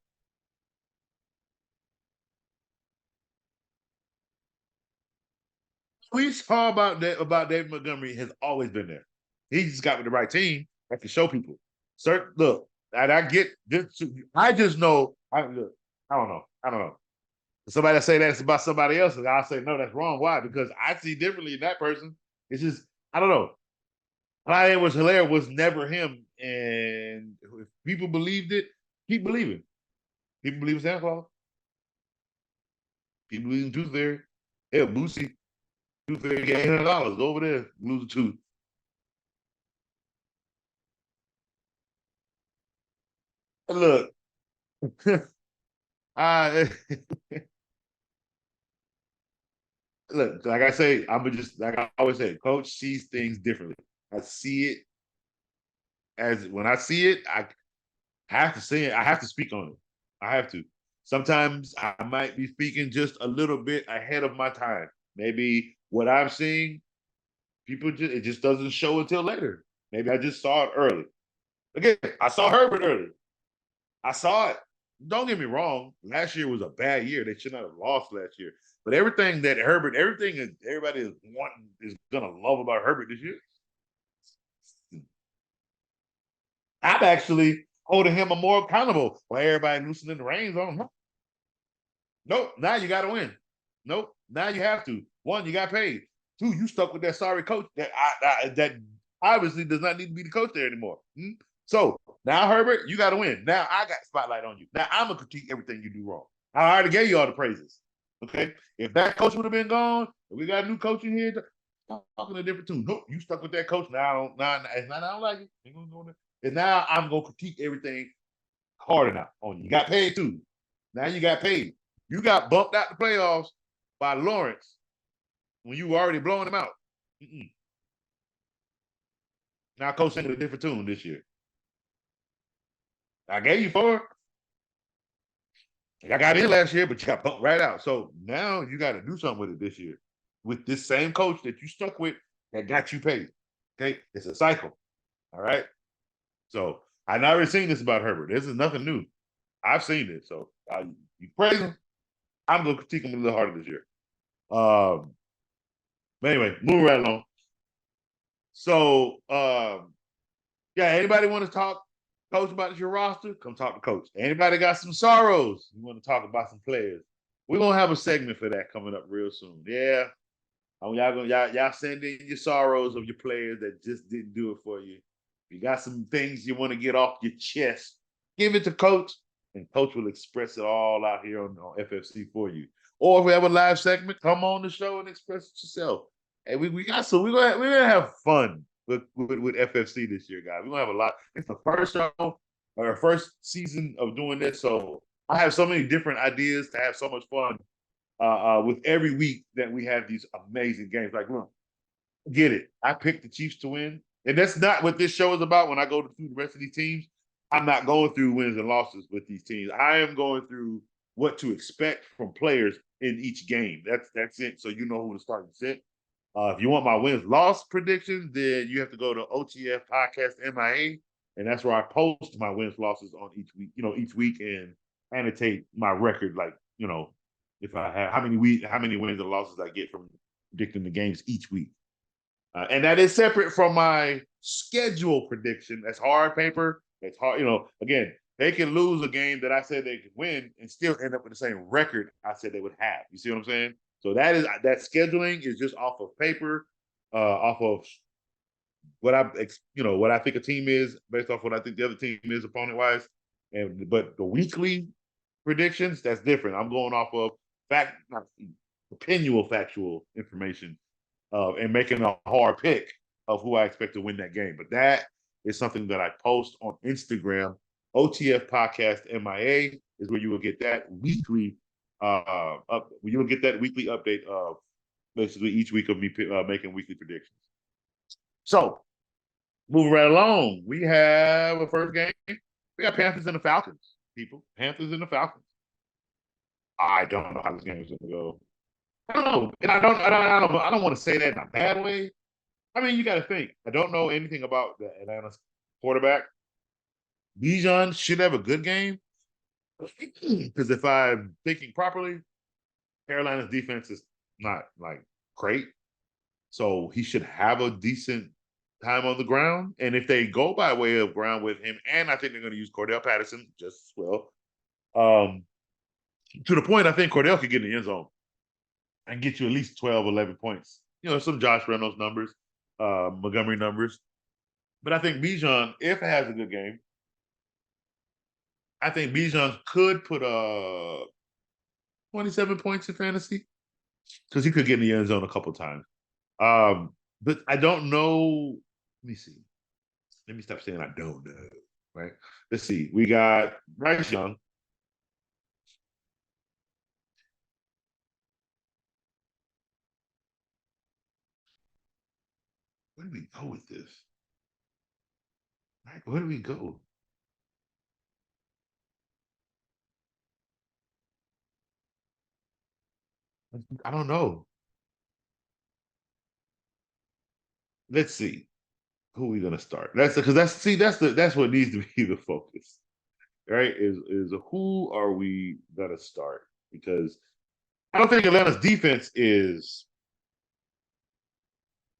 Speaker 1: We saw about David Montgomery has always been there. He just got with the right team that can show people. Sir, look, and I get this. I just know. Look, I don't know. I don't know. Somebody say that's about somebody else, and I'll say no, that's wrong. Why? Because I see differently in that person. It's just I don't know. Clyde Edwards Helaire was never him, and if people believed it, keep believing. People believe in Santa Claus. People believe in Tooth Fairy. Hell, Boosie, Tooth Fairy get $800. Go over there, lose a tooth. Look, I look, like I say, I'm just like I always say, coach sees things differently. I see it as when I see it, I have to say it, I have to speak on it. I have to. Sometimes I might be speaking just a little bit ahead of my time. Maybe what I'm seeing, people just it just doesn't show until later. Maybe I just saw it early. Again, I saw Herbert early. I saw it. Don't get me wrong. Last year was a bad year. They should not have lost last year. But everything that Herbert, everything that everybody is wanting is gonna love about Herbert this year. I'm actually holding him more accountable while everybody loosening the reins on him. Nope. Now you got to win. Nope. Now you have to. 1, you got paid. 2, you stuck with that sorry coach that obviously does not need to be the coach there anymore. So now, Herbert, you got to win. Now I got the spotlight on you. Now I'm gonna critique everything you do wrong. I already gave you all the praises. Okay. If that coach would have been gone, we got a new coach in here talking a different tune. Nope, you stuck with that coach. Now, it's not. I don't like it. Ain't gonna go there. And now I'm gonna critique everything hard enough on you. You got paid too. Now you got paid. You got bumped out the playoffs by Lawrence when you were already blowing them out. Now coach singing a different tune this year. I gave you 4. I got in last year, but you got bumped right out. So now you got to do something with it this year with this same coach that you stuck with that got you paid. Okay, it's a cycle. All right. So I've never seen this about Herbert. This is nothing new. I've seen it. So you praise him. I'm gonna critique him a little harder this year. But anyway, moving right along. So yeah, anybody want to talk, coach, about your roster? Come talk to coach. Anybody got some sorrows? You want to talk about some players? We're gonna have a segment for that coming up real soon. Yeah. Y'all send in your sorrows of your players that just didn't do it for you. If you got some things you want to get off your chest, give it to coach, and coach will express it all out here on FFC for you. Or if we have a live segment, come on the show and express it yourself. And we got so we're gonna have fun with FFC this year, guys. We're gonna have a lot. It's the first show or our first season of doing this, so I have so many different ideas to have so much fun with every week that we have these amazing games. Like, look, get it. I picked the Chiefs to win. And that's not what this show is about. When I go through the rest of these teams, I'm not going through wins and losses with these teams. I am going through what to expect from players in each game. That's it. So you know who to start and sit. If you want my wins loss predictions, then you have to go to OTF Podcast MIA, and that's where I post my wins losses on each week. Each week and annotate my record, like if I have how many wins and losses I get from predicting the games each week. And that is separate from my schedule prediction. That's hard paper. That's hard. Again, they can lose a game that I said they could win and still end up with the same record I said they would have. You see what I'm saying? So that scheduling is just off of paper, off of what I think a team is based off what I think the other team is opponent wise. But the weekly predictions, that's different. I'm going off of opinion factual information and making a hard pick of who I expect to win that game. But that is something that I post on Instagram. OTF Podcast MIA is where you will get that weekly you will get that weekly update of basically each week of me making weekly predictions. So moving right along, we have a first game. We got Panthers and the Falcons, people. Panthers and the Falcons. I don't know how this game is going to go. I don't know, and I don't want to say that in a bad way. I mean, you got to think. I don't know anything about the Atlanta quarterback. Bijan should have a good game because if I'm thinking properly, Carolina's defense is not like great, so he should have a decent time on the ground. And if they go by way of ground with him, and I think they're going to use Cordell Patterson just as well, to the point I think Cordell could get in the end zone and get you at least 12, 11 points. Some Josh Reynolds numbers, Montgomery numbers. But I think Bijan, if it has a good game, I think Bijan could put 27 points in fantasy because he could get in the end zone a couple times. But I don't know. Let me see. Let me stop saying I don't know. Right? Let's see. We got Bryce Young. Where do we go with this? Right? Where do we go? I don't know. Let's see. Who are we gonna start? That's what needs to be the focus, right? Is who are we gonna start? Because I don't think Atlanta's defense is.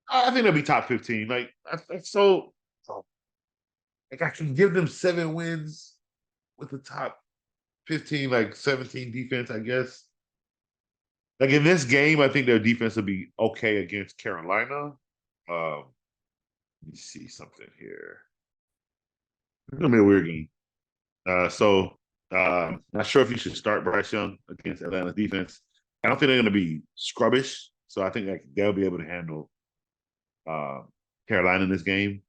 Speaker 1: I think they'll be top 15. Like like I can give them 7 wins with the top 15, like 17 defense, I guess. Like in this game, I think their defense will be okay against Carolina. Let me see something here. It's gonna be a weird game. Not sure if you should start Bryce Young against Atlanta's defense. I don't think they're gonna be scrubbish, so I think they'll be able to handle Carolina in this game.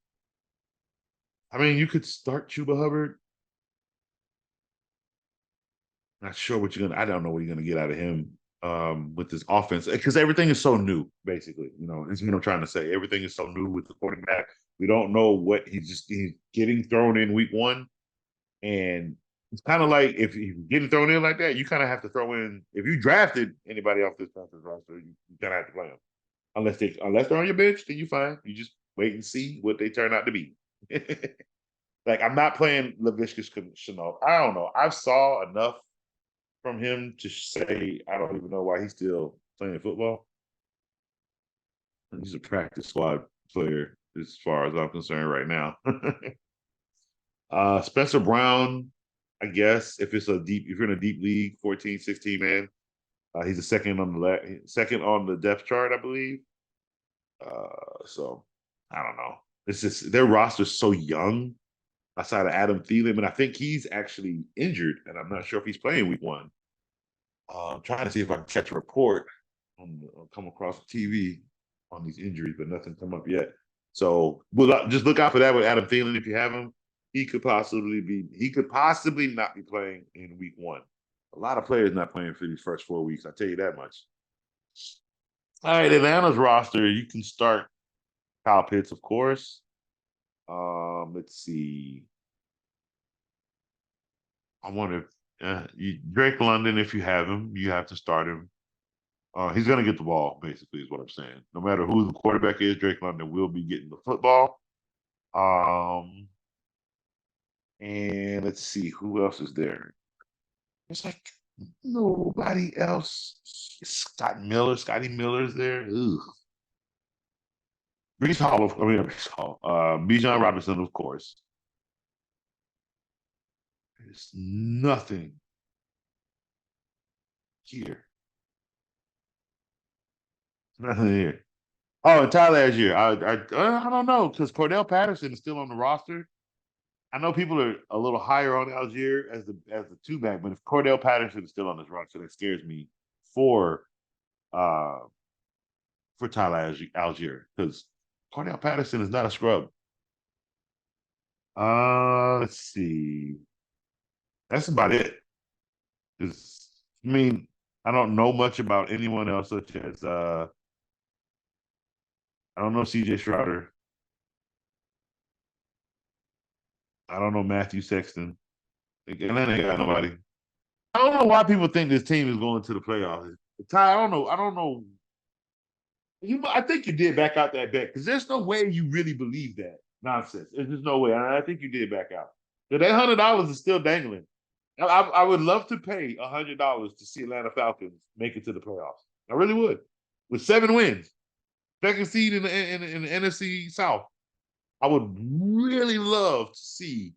Speaker 1: I mean, you could start Chuba Hubbard. Not sure what you're gonna. I don't know what you're gonna get out of him with this offense because everything is so new. Basically, that's what I'm trying to say. Everything is so new with the quarterback. We don't know what he's getting thrown in week 1, and it's kind of like if he's getting thrown in like that, you kind of have to throw in. If you drafted anybody off this Panthers roster, you kind of have to play them. Unless they're on your bench, then you fine. You just wait and see what they turn out to be. Like I'm not playing Laviska Shenault. I don't know. I've saw enough from him to say I don't even know why he's still playing football. He's a practice squad player. as far as I'm concerned right now. Spencer Brown, I guess, if you're in a deep league, 14, 16 man, he's the second on the depth chart, I believe. So I don't know. It's just their roster's so young outside of Adam Thielen, and I think he's actually injured, and I'm not sure if he's playing week one. I'm trying to see if I can catch a report come across the TV on these injuries, but nothing come up yet. So just look out for that with Adam Thielen if you have him. He could possibly not be playing in week one. A lot of players not playing for these first 4 weeks. I tell you that much. All right, Atlanta's roster. You can start Kyle Pitts, of course. Let's see. I wonder if Drake London, if you have him, you have to start him. He's going to get the ball, basically, is what I'm saying. No matter who the quarterback is, Drake London will be getting the football. And let's see, who else is there? It's like nobody else. Scotty Miller's there. Ugh. Brees Hall. Bijan Robinson, of course. There's nothing here. Nothing here. Oh, and Tyler Algier. I don't know because Cordell Patterson is still on the roster. I know people are a little higher on Algier as the two back, but if Cordell Patterson is still on this roster, that scares me for uh Tyler Algier because Cordell Patterson is not a scrub. Let's see. That's about it. I mean, I don't know much about anyone else, such as I don't know CJ Strouder. I don't know Matthew Sexton. Atlanta ain't got nobody. I don't know why people think this team is going to the playoffs. Ty, I don't know. I don't know. I think you did back out that bet because there's no way you really believe that nonsense. There's just no way. I think you did back out. But that $100 is still dangling. I would love to pay $100 to see Atlanta Falcons make it to the playoffs. I really would. With 7 wins, second seed in the NFC South. I would really love to see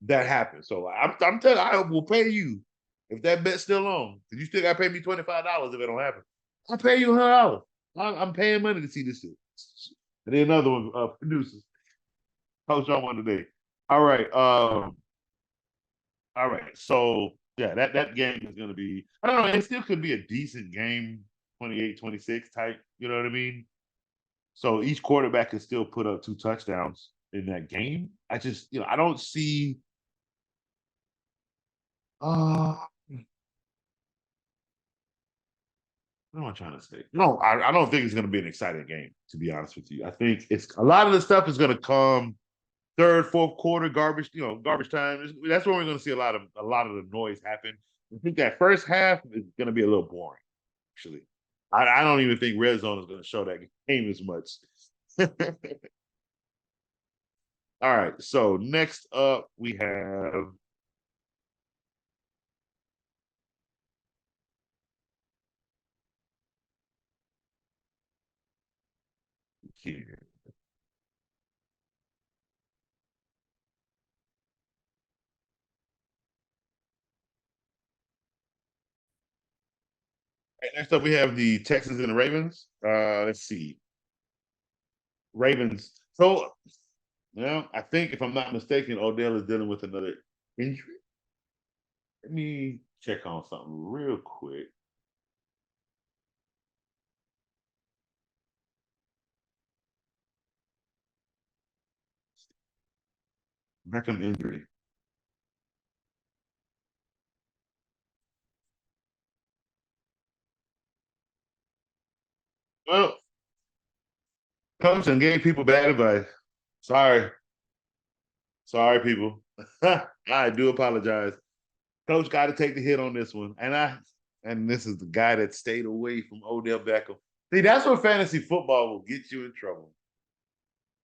Speaker 1: that happen. So I'm telling you, I will pay you if that bet's still on. Because you still got to pay me $25 if it don't happen. I'll pay you $100. I'm paying money to see this shit. And then another one, producers. Coach on one today. All right. All right. So yeah, that game is gonna be, I don't know, it still could be a decent game, 28-26 type, you know what I mean? So each quarterback can still put up 2 touchdowns in that game. I just, I don't see what am I trying to say? No, I don't think it's going to be an exciting game, to be honest with you. I think it's a lot of the stuff is going to come third, fourth quarter, garbage time. That's when we're going to see a lot of the noise happen. I think that first half is going to be a little boring, actually. I don't even think Red Zone is going to show that game as much. All right, so next up we have here. Right, next up we have the Texans and the Ravens. Let's see. Ravens. So, I think if I'm not mistaken, Odell is dealing with another injury. Let me check on something real quick. Beckham injury. Well, comes and gave people bad advice. Sorry. Sorry, people. I do apologize. Coach got to take the hit on this one. And this is the guy that stayed away from Odell Beckham. See, that's where fantasy football will get you in trouble.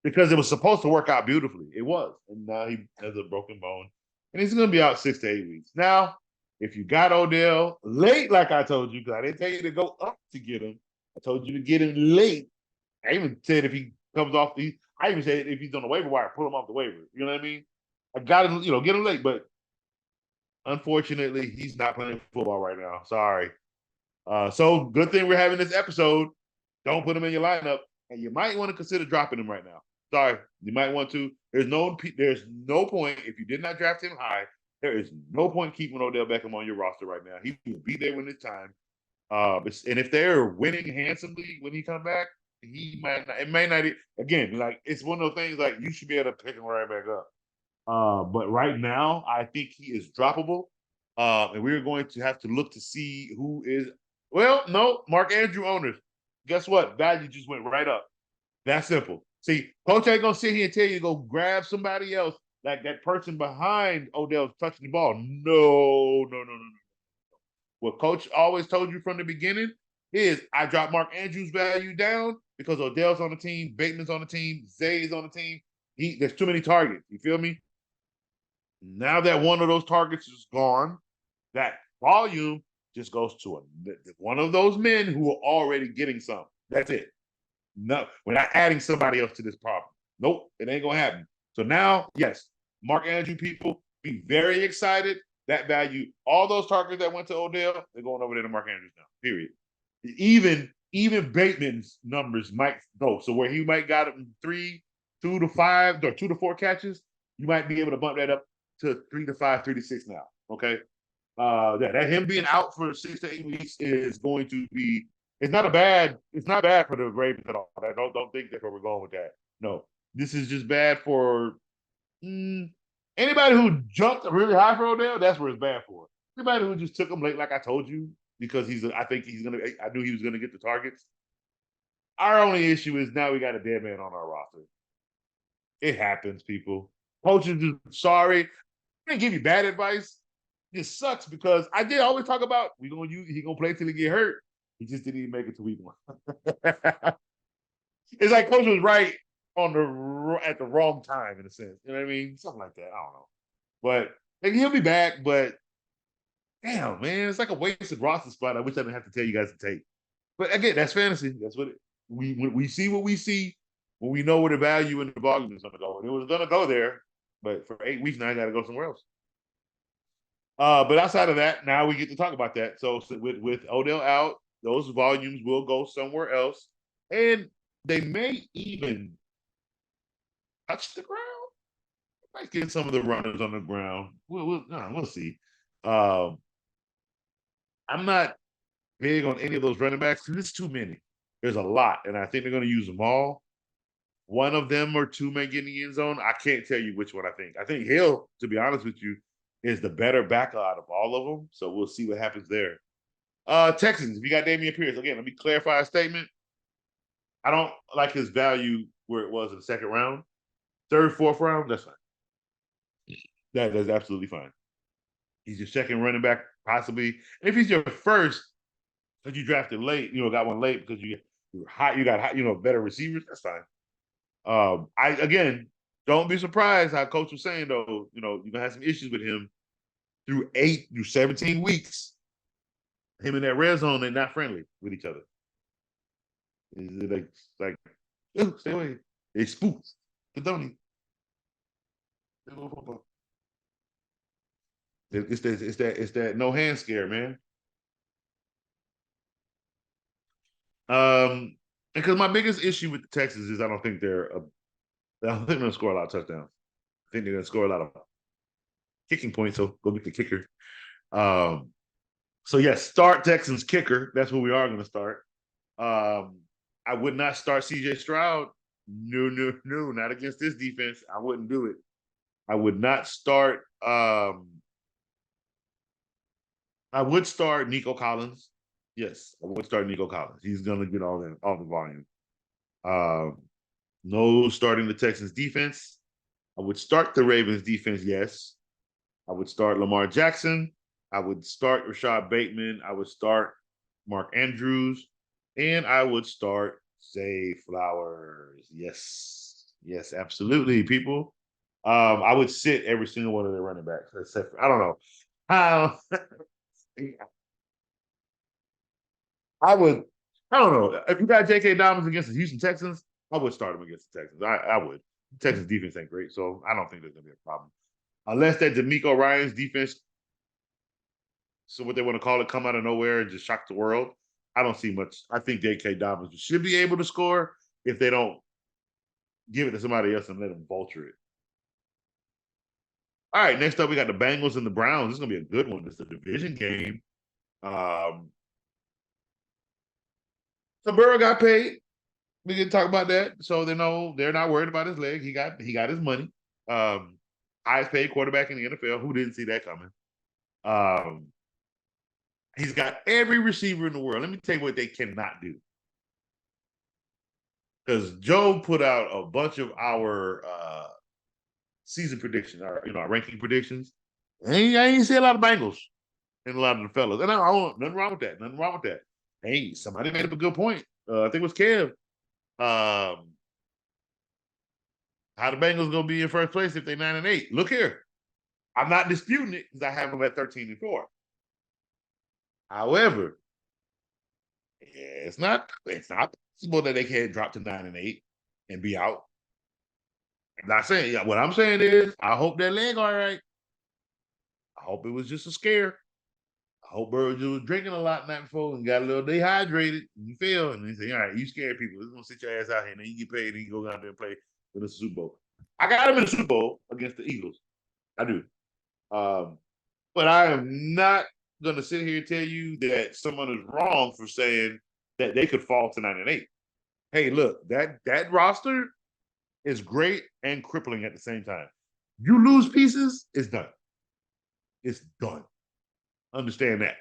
Speaker 1: Because it was supposed to work out beautifully. It was. And now he has a broken bone. And he's going to be out 6 to 8 weeks. Now, if you got Odell late, like I told you, because I didn't tell you to go up to get him, I told you to get him late. I even said if he comes off the. I even say if he's on the waiver wire, pull him off the waiver. You know what I mean? I got him, get him late, but unfortunately, he's not playing football right now. Sorry. So good thing we're having this episode. Don't put him in your lineup, and you might want to consider dropping him right now. Sorry, you might want to. There's no point if you did not draft him high. There is no point keeping Odell Beckham on your roster right now. He will be there when it's time. And if they're winning handsomely when he come back, he might not. It may not. Again, like it's one of those things. Like you should be able to pick him right back up. But right now, I think he is droppable. And we're going to have to look to see who is. Well, no, Mark Andrew owners. Guess what? Value just went right up. That's simple. See, coach ain't gonna sit here and tell you to go grab somebody else like that person behind Odell's touching the ball. No, no, no, no, no. What coach always told you from the beginning is I dropped Mark Andrews' value down because Odell's on the team, Bateman's on the team, Zay's on the team. There's too many targets. You feel me? Now that one of those targets is gone, that volume just goes to one of those men who are already getting some. That's it. No, we're not adding somebody else to this problem. Nope, it ain't gonna happen. So now, yes, Mark Andrew people be very excited. That value, all those targets that went to Odell, they're going over there to Mark Andrews now. Period. Even Bateman's numbers might go. So where he might got him 2 to 5 or 2 to 4 catches, you might be able to bump that up to 3 to 5, 3 to 6 now. Okay. That him being out for 6 to 8 weeks is going to be. It's not bad for the Ravens at all. I don't think that's where we're going with that. No, this is just bad for anybody who jumped really high for Odell. That's where it's bad for. Anybody who just took him late, like I told you, because I knew he was gonna get the targets. Our only issue is now we got a dead man on our roster. It happens, people. Coaches just sorry. I didn't give you bad advice. It sucks because I did always talk about he gonna play till he get hurt. He just didn't even make it to week 1. It's like coach was right at the wrong time in a sense. You know what I mean? Something like that. I don't know. But he'll be back. But damn, man, it's like a wasted roster spot. I wish I didn't have to tell you guys to take. But again, that's fantasy. That's what we see what we see when we know where the value and the volume is going to go. And it was going to go there, but for 8 weeks now, I got to go somewhere else. But outside of that, now we get to talk about that. So with Odell out, those volumes will go somewhere else, and they may even touch the ground. Might get some of the runners on the ground. We'll see. I'm not big on any of those running backs because it's too many. There's a lot, and I think they're going to use them all. One of them or two may get in the end zone. I can't tell you which one I think. I think Hill, to be honest with you, is the better back out of all of them. So we'll see what happens there. Texans, if you got Dameon Pierce, again, let me clarify a statement. I don't like his value where it was in the second round. Third, fourth round, that's fine. That's absolutely fine. He's your second running back, possibly. And if he's your first, because you drafted late, got one late because you got better receivers, that's fine. Don't be surprised how coach was saying though, you're gonna have some issues with him through 17 weeks. Him in that red zone, they're not friendly with each other. It's like stay away. They spooks. Don't he? It's that no hand scare, man. Because my biggest issue with the Texans is I don't think they're going to score a lot of touchdowns. I think they're going to score a lot of kicking points. So go get the kicker. So yes, start Texans kicker. That's what we are going to start. I would not start CJ Stroud. No, not against this defense. I wouldn't do it. I would not start. I would start Nico Collins. Yes, I would start Nico Collins. He's gonna get all the volume. No starting the Texans defense. I would start the Ravens defense. Yes, I would start Lamar Jackson. I would start Rashad Bateman. I would start Mark Andrews, and I would start Zay Flowers. Yes, absolutely, people. I would sit every single one of their running backs, except for, I don't know how. I don't know. If you got J.K. Dobbins against the Houston Texans, I would start him against the Texans. I would. Texas defense ain't great, so I don't think there's gonna be a problem. Unless that D'Amico Ryan's defense, so what they want to call it, come out of nowhere and just shock the world. I don't see much. I think J.K. Dobbins should be able to score if they don't give it to somebody else and let them vulture it. All right, next up we got the Bengals and the Browns. This is gonna be a good one. It's a division game. So Burrow got paid. We can talk about that. So they know they're not worried about his leg. He got his money. Highest paid quarterback in the NFL. Who didn't see that coming? He's got every receiver in the world. Let me tell you what they cannot do. Because Joe put out a bunch of our season predictions, our ranking predictions. I ain't see a lot of Bengals and a lot of the fellas. And I don't nothing wrong with that. Nothing wrong with that. Hey, somebody made up a good point. I think it was Kev. How the Bengals gonna be in first place if they're 9-8? Look here. I'm not disputing it because I have them at 13-4. However, it's not possible that they can't drop to 9-8 and be out. I'm not saying, what I'm saying is I hope that leg all right. I hope it was just a scare. I hope Burrow was drinking a lot the night before and got a little dehydrated and you fell. And he said, all right, you scared people. Let's gonna sit your ass out here and then you get paid and you go down there and play in the Super Bowl. I got him in the Super Bowl against the Eagles. I do. But I am not going to sit here and tell you that someone is wrong for saying that they could fall to 9-8. Hey, look, that roster is great and crippling at the same time. You lose pieces, it's done. It's done. Understand that.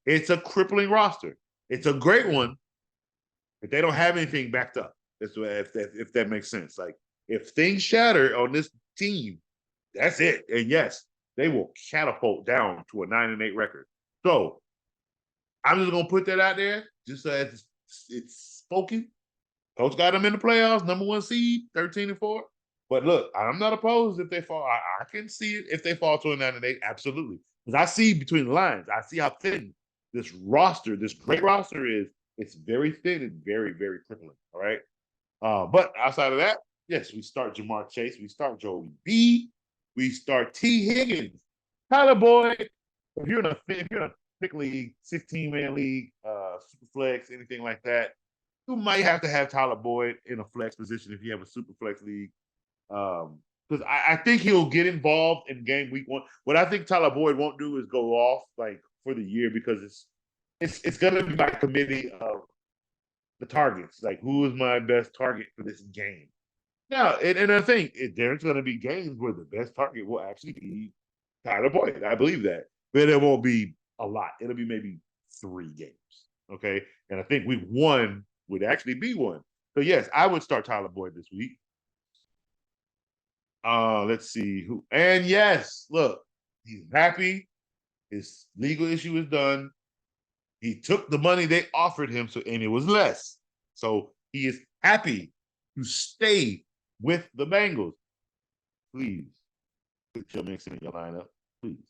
Speaker 1: It's a crippling roster. It's a great one, but they don't have anything backed up. That's what, if that makes sense. Like, if things shatter on this team, that's it. And yes, they will catapult down to a 9-8 record. So I'm just gonna put that out there, just so it's spoken. Coach got them in the playoffs, number 1 seed, 13-4. But look, I'm not opposed if they fall. I can see it if they fall to a 9-8, absolutely. Because I see between the lines, I see how thin this roster, this great roster is. It's very thin and very, very crippling. All right. But outside of that, yes, we start Jamar Chase, we start Joey B, we start T. Higgins, Tyler Boyd. If you're in a pick league, 16-man league, super flex, anything like that, you might have to have Tyler Boyd in a flex position if you have a super flex league. Because I think he'll get involved in game week 1. What I think Tyler Boyd won't do is go off like for the year because it's gonna be by committee of the targets. Like, who is my best target for this game? Now, and I think there's going to be games where the best target will actually be Tyler Boyd. I believe that. But it won't be a lot. It'll be maybe 3 games. Okay. And I think week 1 would actually be one. So, yes, I would start Tyler Boyd this week. Let's see who. And yes, look, he's happy. His legal issue is done. He took the money they offered him, and it was less. So he is happy to stay with the Bengals. Please put Joe Mixon in your lineup. Please.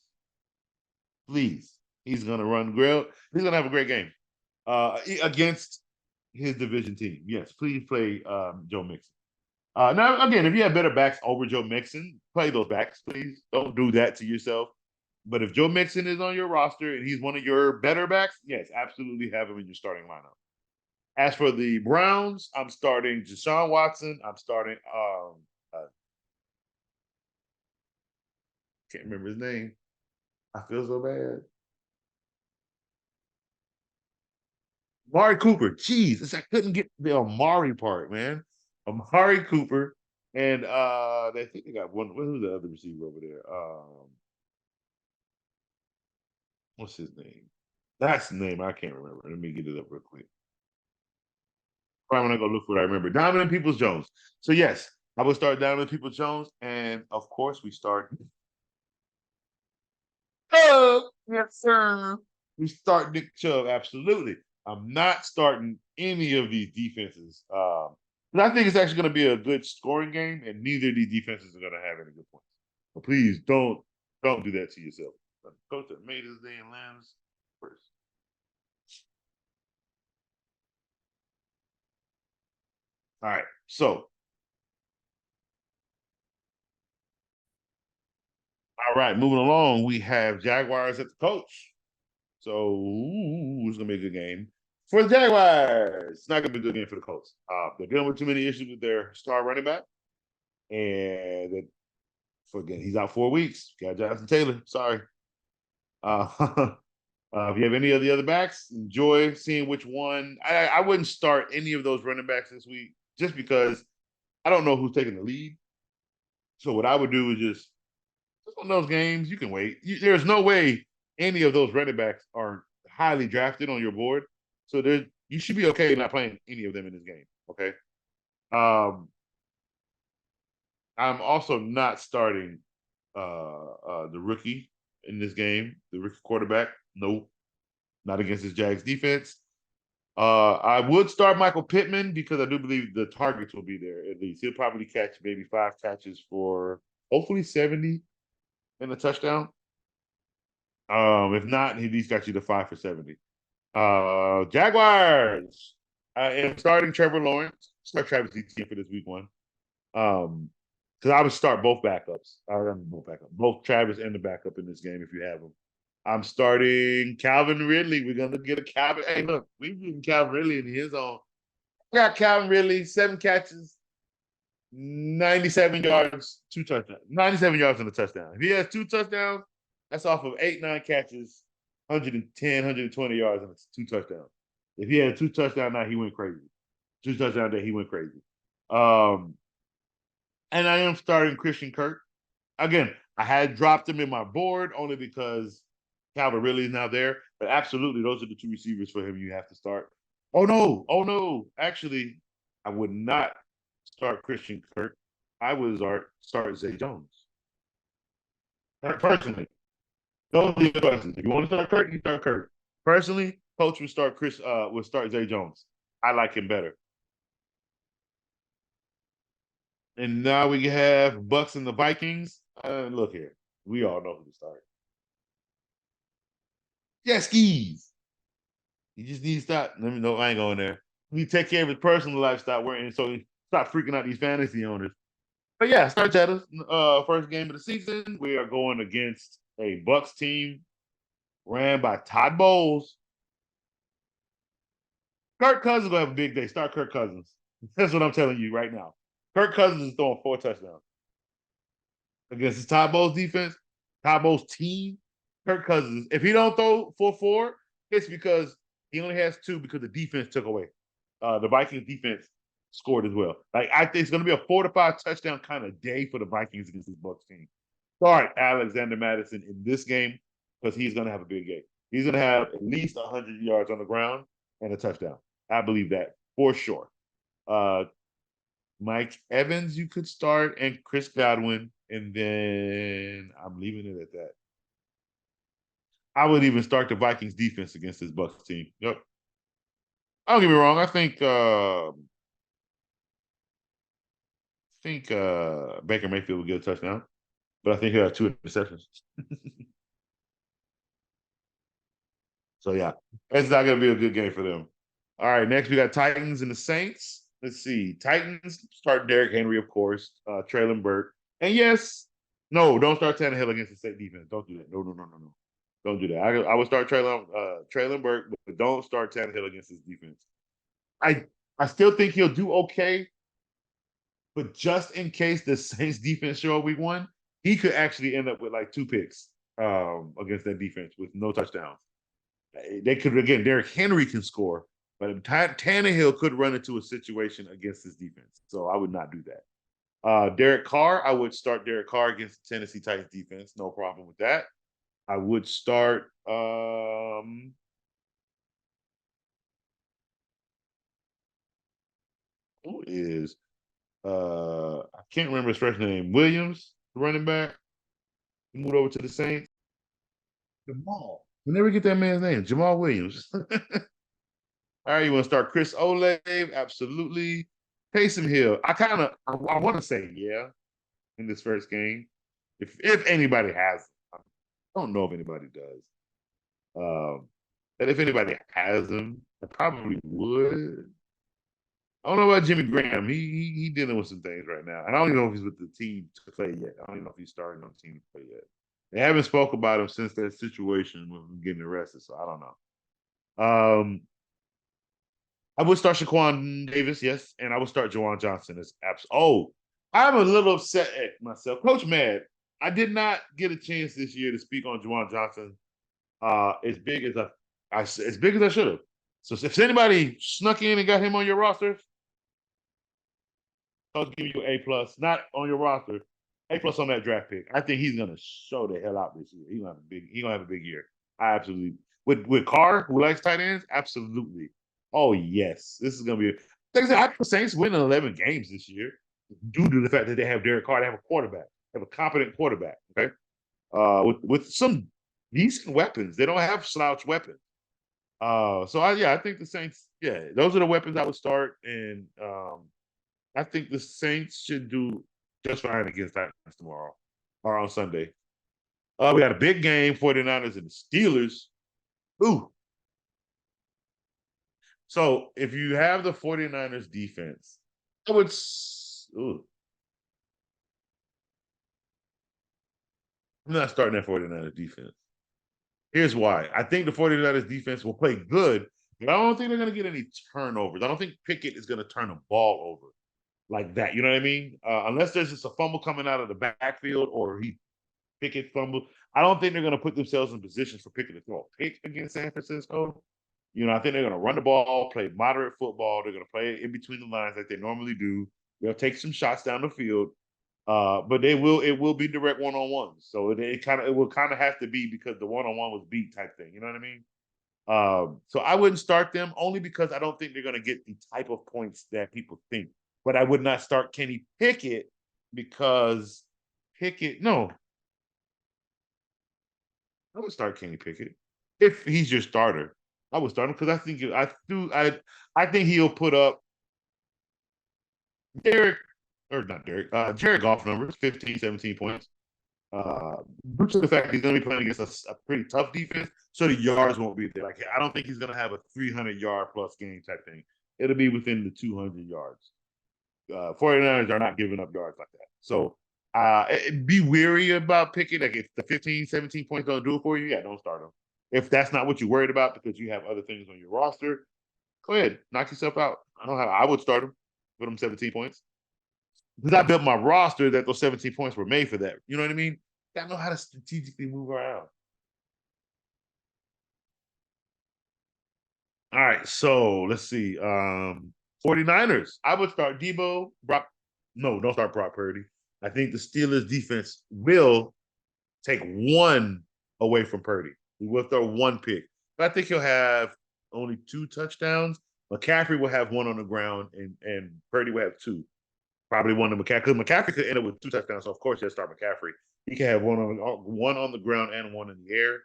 Speaker 1: Please. He's going to run grill. He's going to have a great game against his division team. Yes, please play Joe Mixon. Now, again, if you have better backs over Joe Mixon, play those backs, please. Don't do that to yourself. But if Joe Mixon is on your roster and he's one of your better backs, yes, absolutely have him in your starting lineup. As for the Browns, I'm starting Deshaun Watson. I'm starting can't remember his name. I feel so bad. Amari Cooper. Jeez, I couldn't get the Amari part, man. Amari Cooper. And I think they got one. Who's the other receiver over there? What's his name? That's the name I can't remember. Let me get it up real quick. Probably when I go look for it, I remember. Donovan Peoples-Jones. So yes, I will start Donovan Peoples-Jones, and of course we start. Oh, yes, sir. We start Nick Chubb, absolutely. I'm not starting any of these defenses. But I think it's actually going to be a good scoring game, and neither of these defenses are going to have any good points. So please don't do that to yourself. Coach that made his damn lambs first. All right. So, all right, moving along, we have Jaguars at the coach. So, it's gonna be a good game for the Jaguars. It's not gonna be a good game for the Colts. They're dealing with too many issues with their star running back, and forget he's out 4 weeks. Got Jonathan Taylor. Sorry. Uh, if you have any of the other backs, enjoy seeing which one. I wouldn't start any of those running backs this week just because I don't know who's taking the lead. So what I would do is just on those games, you can wait. There's no way any of those running backs are highly drafted on your board. So you should be okay not playing any of them in this game. Okay. I'm also not starting the rookie in this game, the rookie quarterback. Nope, not against this Jags defense. I would start Michael Pittman because I do believe the targets will be there at least. He'll probably catch maybe 5 catches for hopefully 70 and a touchdown. If not, he at least got you the 5 for 70. Jaguars. I am starting Trevor Lawrence. Start Travis Etienne for this week one. Because I would start both backups. Both Travis and the backup in this game if you have them. I'm starting Calvin Ridley. We're gonna get a Calvin. Hey, look, we're getting Calvin Ridley in his own. I got Calvin Ridley, 7 catches, 97 yards, 2 touchdowns. 97 yards and a touchdown. If he has 2 touchdowns, that's off of 8, 9 catches, 110, 120 yards and 2 touchdowns. If he had 2 touchdowns now, he went crazy. 2 touchdowns day, he went crazy. Um, and I am starting Christian Kirk. Again, I had dropped him in my board only because Calvin really is now there. But absolutely, those are the 2 receivers for him you have to start. Oh no. Actually, I would not start Christian Kirk. I would start Zay Jones. Personally, those are the questions. If you want to start Kirk, you start Kirk. Personally, coach would start would start Zay Jones. I like him better. And now we have Bucks and the Vikings. Look here, we all know who to start. Yes, skis. He just needs to stop. Let me know. I ain't going there. He take care of his personal life, stop worrying, so he stop freaking out these fantasy owners. But yeah, start Cheddar. First game of the season. We are going against a Bucks team ran by Todd Bowles. Kirk Cousins gonna have a big day. Start Kirk Cousins. That's what I'm telling you right now. Kirk Cousins is throwing 4 touchdowns against the Todd Bowles defense, Todd Bowles team. Kirk Cousins, if he don't throw for 4, it's because he only has 2 because the defense took away. The Vikings defense scored as well. Like I think it's going to be a 4 to 5 touchdown kind of day for the Vikings against this Bucks team. Start Alexander Madison in this game because he's going to have a big game. He's going to have at least 100 yards on the ground and a touchdown. I believe that for sure. Mike Evans, you could start, and Chris Godwin, and then I'm leaving it at that. I would even start the Vikings defense against this Bucks team. Yep. Don't get me wrong. I think Baker Mayfield will get a touchdown, but I think he'll have 2 interceptions. So yeah, it's not going to be a good game for them. All right, next we got Titans and the Saints. Let's see. Titans start Derrick Henry, of course, Traylon Burke. And yes, no, don't start Tannehill against the state defense. Don't do that. No. Don't do that. I would start Traylon Burke, but don't start Tannehill against his defense. I still think he'll do okay, but just in case the Saints defense show up week 1, he could actually end up with like 2 picks against that defense with no touchdowns. They could, again, Derrick Henry can score, but Tannehill could run into a situation against his defense. So I would not do that. Derek Carr, I would start Derek Carr against the Tennessee Titans defense. No problem with that. I would start who is I can't remember his first name. Williams, the running back. He moved over to the Saints. Jamal. We never get that man's name. Jamal Williams. All right, you want to start Chris Olave? Absolutely. Taysom Hill. I want to say yeah in this first game. If anybody has, I don't know if anybody does. Um, but if anybody has them, I probably would. I don't know about Jimmy Graham. He dealing with some things right now. And I don't even know if he's with the team to play yet. I don't even know if he's starting on the team to play yet. They haven't spoke about him since that situation with him getting arrested, so I don't know. I would start Shaquan Davis, yes, and I would start Jawan Johnson as apps. Oh, I'm a little upset at myself. Coach Mad, I did not get a chance this year to speak on Jawan Johnson as big as as big as I should have. So if anybody snuck in and got him on your roster, I'll give you an A+, not on your roster. A+ on that draft pick. I think he's gonna show the hell out this year. He's gonna have a big year. I absolutely with Carr, who likes tight ends, absolutely. Oh yes. This is gonna be like I said, I think the Saints win 11 games this year due to the fact that they have Derek Carr, they have a quarterback, they have a competent quarterback. Okay. With some decent weapons. They don't have slouch weapons. I think the Saints, yeah, those are the weapons I would start. And I think the Saints should do just fine against Titans tomorrow or on Sunday. We got a big game, 49ers and the Steelers. Ooh. So if you have the 49ers defense, I would I'm not starting that 49ers defense. Here's why. I think the 49ers defense will play good, but I don't think they're going to get any turnovers. I don't think Pickett is going to turn the ball over like that. You know what I mean? Unless there's just a fumble coming out of the backfield or Pickett fumble. I don't think they're going to put themselves in positions for Pickett to throw a pick against San Francisco. You know, I think they're going to run the ball, play moderate football. They're going to play in between the lines like they normally do. They'll take some shots down the field, but it will be direct one-on-ones. So it will kind of have to be because the one-on-one was beat type thing. You know what I mean? So I wouldn't start them only because I don't think they're going to get the type of points that people think. But I would not start Kenny Pickett because no, I would start Kenny Pickett if he's your starter. I would start him because I think he'll put up Derek or not Derek, Jared Goff numbers, 15, 17 points. Due to the fact he's going to be playing against a pretty tough defense, so the yards won't be there. Like I don't think he's going to have a 300-yard plus game type thing. It'll be within the 200 yards. 49ers are not giving up yards like that. So be weary about picking. Like if the 15, 17 points don't do it for you, yeah, don't start them. If that's not what you're worried about because you have other things on your roster, go ahead, knock yourself out. I would start them, put them 17 points. Because I built my roster that those 17 points were made for that. You know what I mean? I know how to strategically move around. All right, so let's see. 49ers. I would start Debo, Brock. No, don't start Brock Purdy. I think the Steelers defense will take one away from Purdy. He will throw one pick. But I think he'll have only 2 touchdowns. McCaffrey will have 1 on the ground, and Purdy will have 2. Probably one to McCaffrey, because McCaffrey could end up with 2 touchdowns. So of course he'll start McCaffrey. He can have one on the ground and 1 in the air.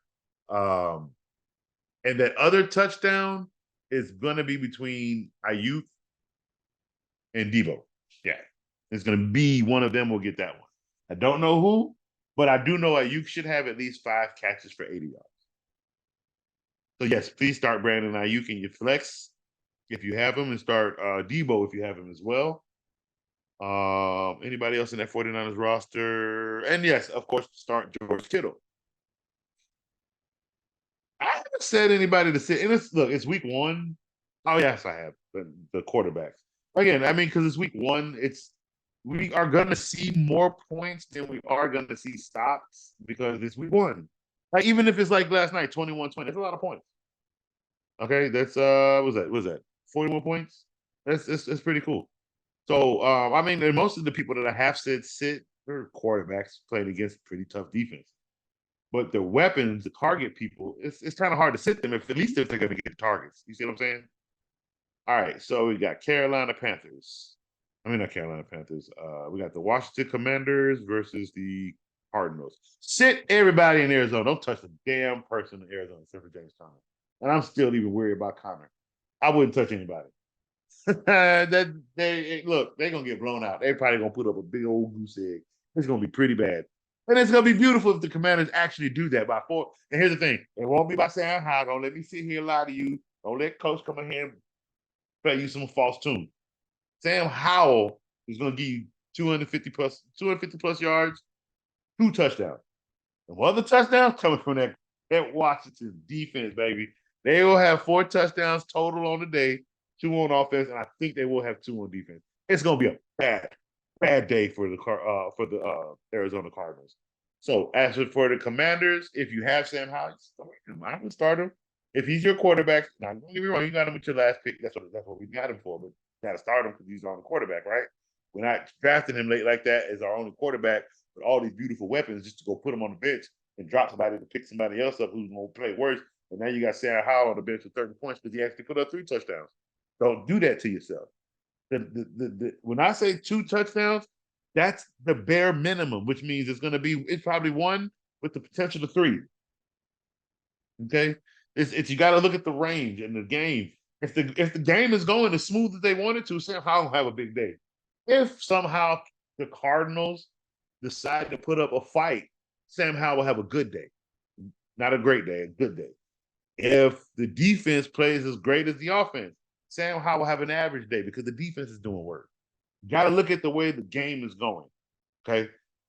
Speaker 1: And that other touchdown is going to be between Ayuk and Debo. Yeah, it's going to be one of them will get that one. I don't know who, but I do know Ayuk should have at least 5 catches for 80 yards. So yes, please start Brandon Ayuk in your flex if you have him, and start Debo if you have him as well. Anybody else in that 49ers roster? And yes, of course, start George Kittle. I haven't said anybody to sit. And it's week 1. Oh yes, I have the quarterbacks. Again, I mean, because it's week 1, we are gonna see more points than we are gonna see stops because it's week 1. Like even if it's like last night, 21-20, that's a lot of points. Okay, that's what was that 41 points? That's pretty cool. So I mean, and most of the people that I have said sit, they're quarterbacks playing against pretty tough defense. But the weapons, the target people, it's kind of hard to sit them at least if they're going to get targets. You see what I'm saying? All right, so we got Carolina Panthers. I mean, not Carolina Panthers. We got the Washington Commanders versus the Cardinals. Sit everybody in Arizona. Don't touch a damn person in Arizona except for James Conner. And I'm still even worried about Conner. I wouldn't touch anybody. That they're gonna get blown out. They're probably gonna put up a big old goose egg. It's gonna be pretty bad. And it's gonna be beautiful if the Commanders actually do that by 4. And here's the thing: it won't be by saying hi. Don't let me sit here and lie to you. Don't let Coach come in here and play you some false tune. Sam Howell is going to give you 250 plus yards, 2 touchdowns. And one of the touchdowns coming from that Washington defense, baby. They will have 4 touchdowns total on the day, 2 on offense, and I think they will have 2 on defense. It's going to be a bad day for the Arizona Cardinals. So as for the Commanders, if you have Sam Howell, I would start him. If he's your quarterback, now don't get me wrong, you got him with your last pick. That's what we got him for, but you got to start him because he's on the quarterback, right? We're not drafting him late like that as our only quarterback with all these beautiful weapons just to go put him on the bench and drop somebody to pick somebody else up who's going to play worse. And now you got Sam Howell on the bench with 30 points because he actually put up 3 touchdowns. Don't do that to yourself. When I say 2 touchdowns, that's the bare minimum, which means it's probably 1 with the potential to 3. Okay, it's you got to look at the range and the game. If the game is going as smooth as they want it to, Sam Howell will have a big day. If somehow the Cardinals decide to put up a fight, Sam Howell will have a good day, not a great day, a good day. If the defense plays as great as the offense, Sam Howell will have an average day because the defense is doing work. You got to look at the way the game is going. Okay,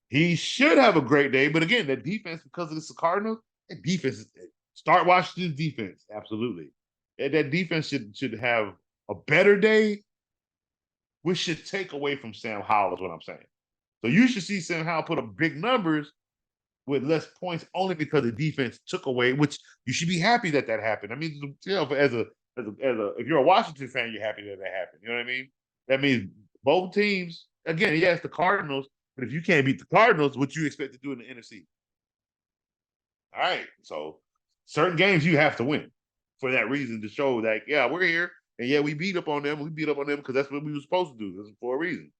Speaker 1: he should have a great day, but again, that defense, because of this Cardinals, that defense start watching this defense. Absolutely, that defense should have a better day, which should take away from Sam Howell. Is what I'm saying. So you should see Sam Howell put up big numbers with less points only because the defense took away, which you should be happy that happened. I mean, if you're a Washington fan, you're happy that happened. You know what I mean? That means both teams, again, yes, the Cardinals, but if you can't beat the Cardinals, what you expect to do in the NFC? All right. So certain games you have to win for that reason to show that, yeah, we're here. And yeah, we beat up on them. We beat up on them because that's what we were supposed to do. This is for a reason.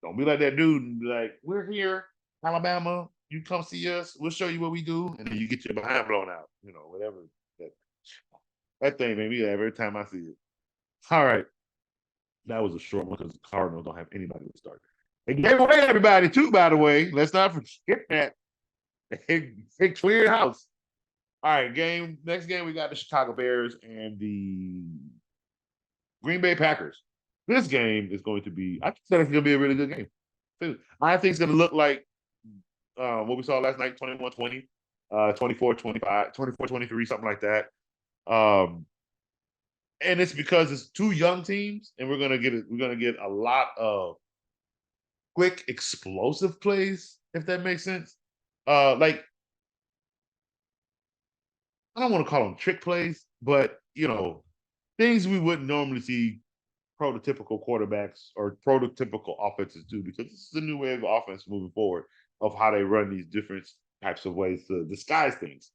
Speaker 1: Don't be like that dude and be like, we're here, Alabama. You come see us. We'll show you what we do. And then you get your behind blown out. Whatever. That thing made me laugh every time I see it. All right. That was a short one because the Cardinals don't have anybody to start. They gave away everybody, too, by the way. Let's not forget that. They cleared house. All right, next game, we got the Chicago Bears and the Green Bay Packers. This game is going to be, I said it's going to be a really good game. I think it's going to look like what we saw last night, 21-20, 24-25, 24-23, something like that. And it's because it's 2 young teams, and we're gonna get a lot of quick, explosive plays, if that makes sense. Like I don't want to call them trick plays, but things we wouldn't normally see prototypical quarterbacks or prototypical offenses do, because this is a new way of offense moving forward of how they run these different types of ways to disguise things.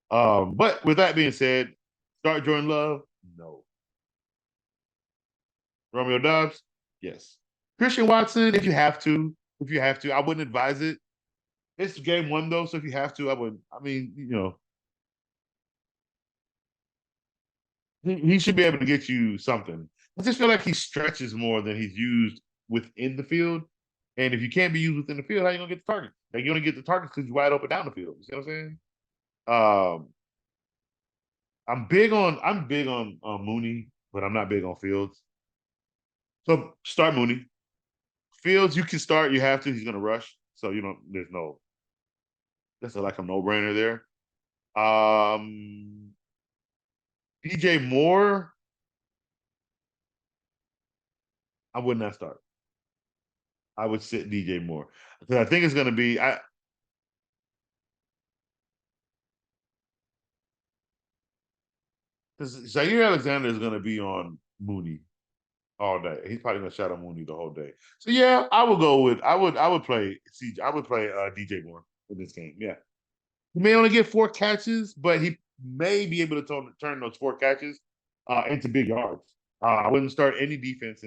Speaker 1: But with that being said, start Jordan Love? No. Romeo Dobbs? Yes. Christian Watson, if you have to. I wouldn't advise it. It's game 1 though, so if you have to, I would. I mean, he should be able to get you something. I just feel like he stretches more than he's used within the field. And if you can't be used within the field, how you gonna get the target? Like, you only get the targets because you're wide open down the field. You see what I'm saying? Um, I'm big on Mooney, but I'm not big on Fields. So start Mooney. Fields, you can start. You have to. He's gonna rush. So that's like a no-brainer there. DJ Moore, I would not start. I would sit DJ Moore because I think it's gonna be because Zaire Alexander is gonna be on Mooney all day. He's probably gonna shadow Mooney the whole day. So yeah, I would play DJ Moore in this game. Yeah. He may only get 4 catches, but he may be able to turn those 4 catches into big yards. I wouldn't start any defense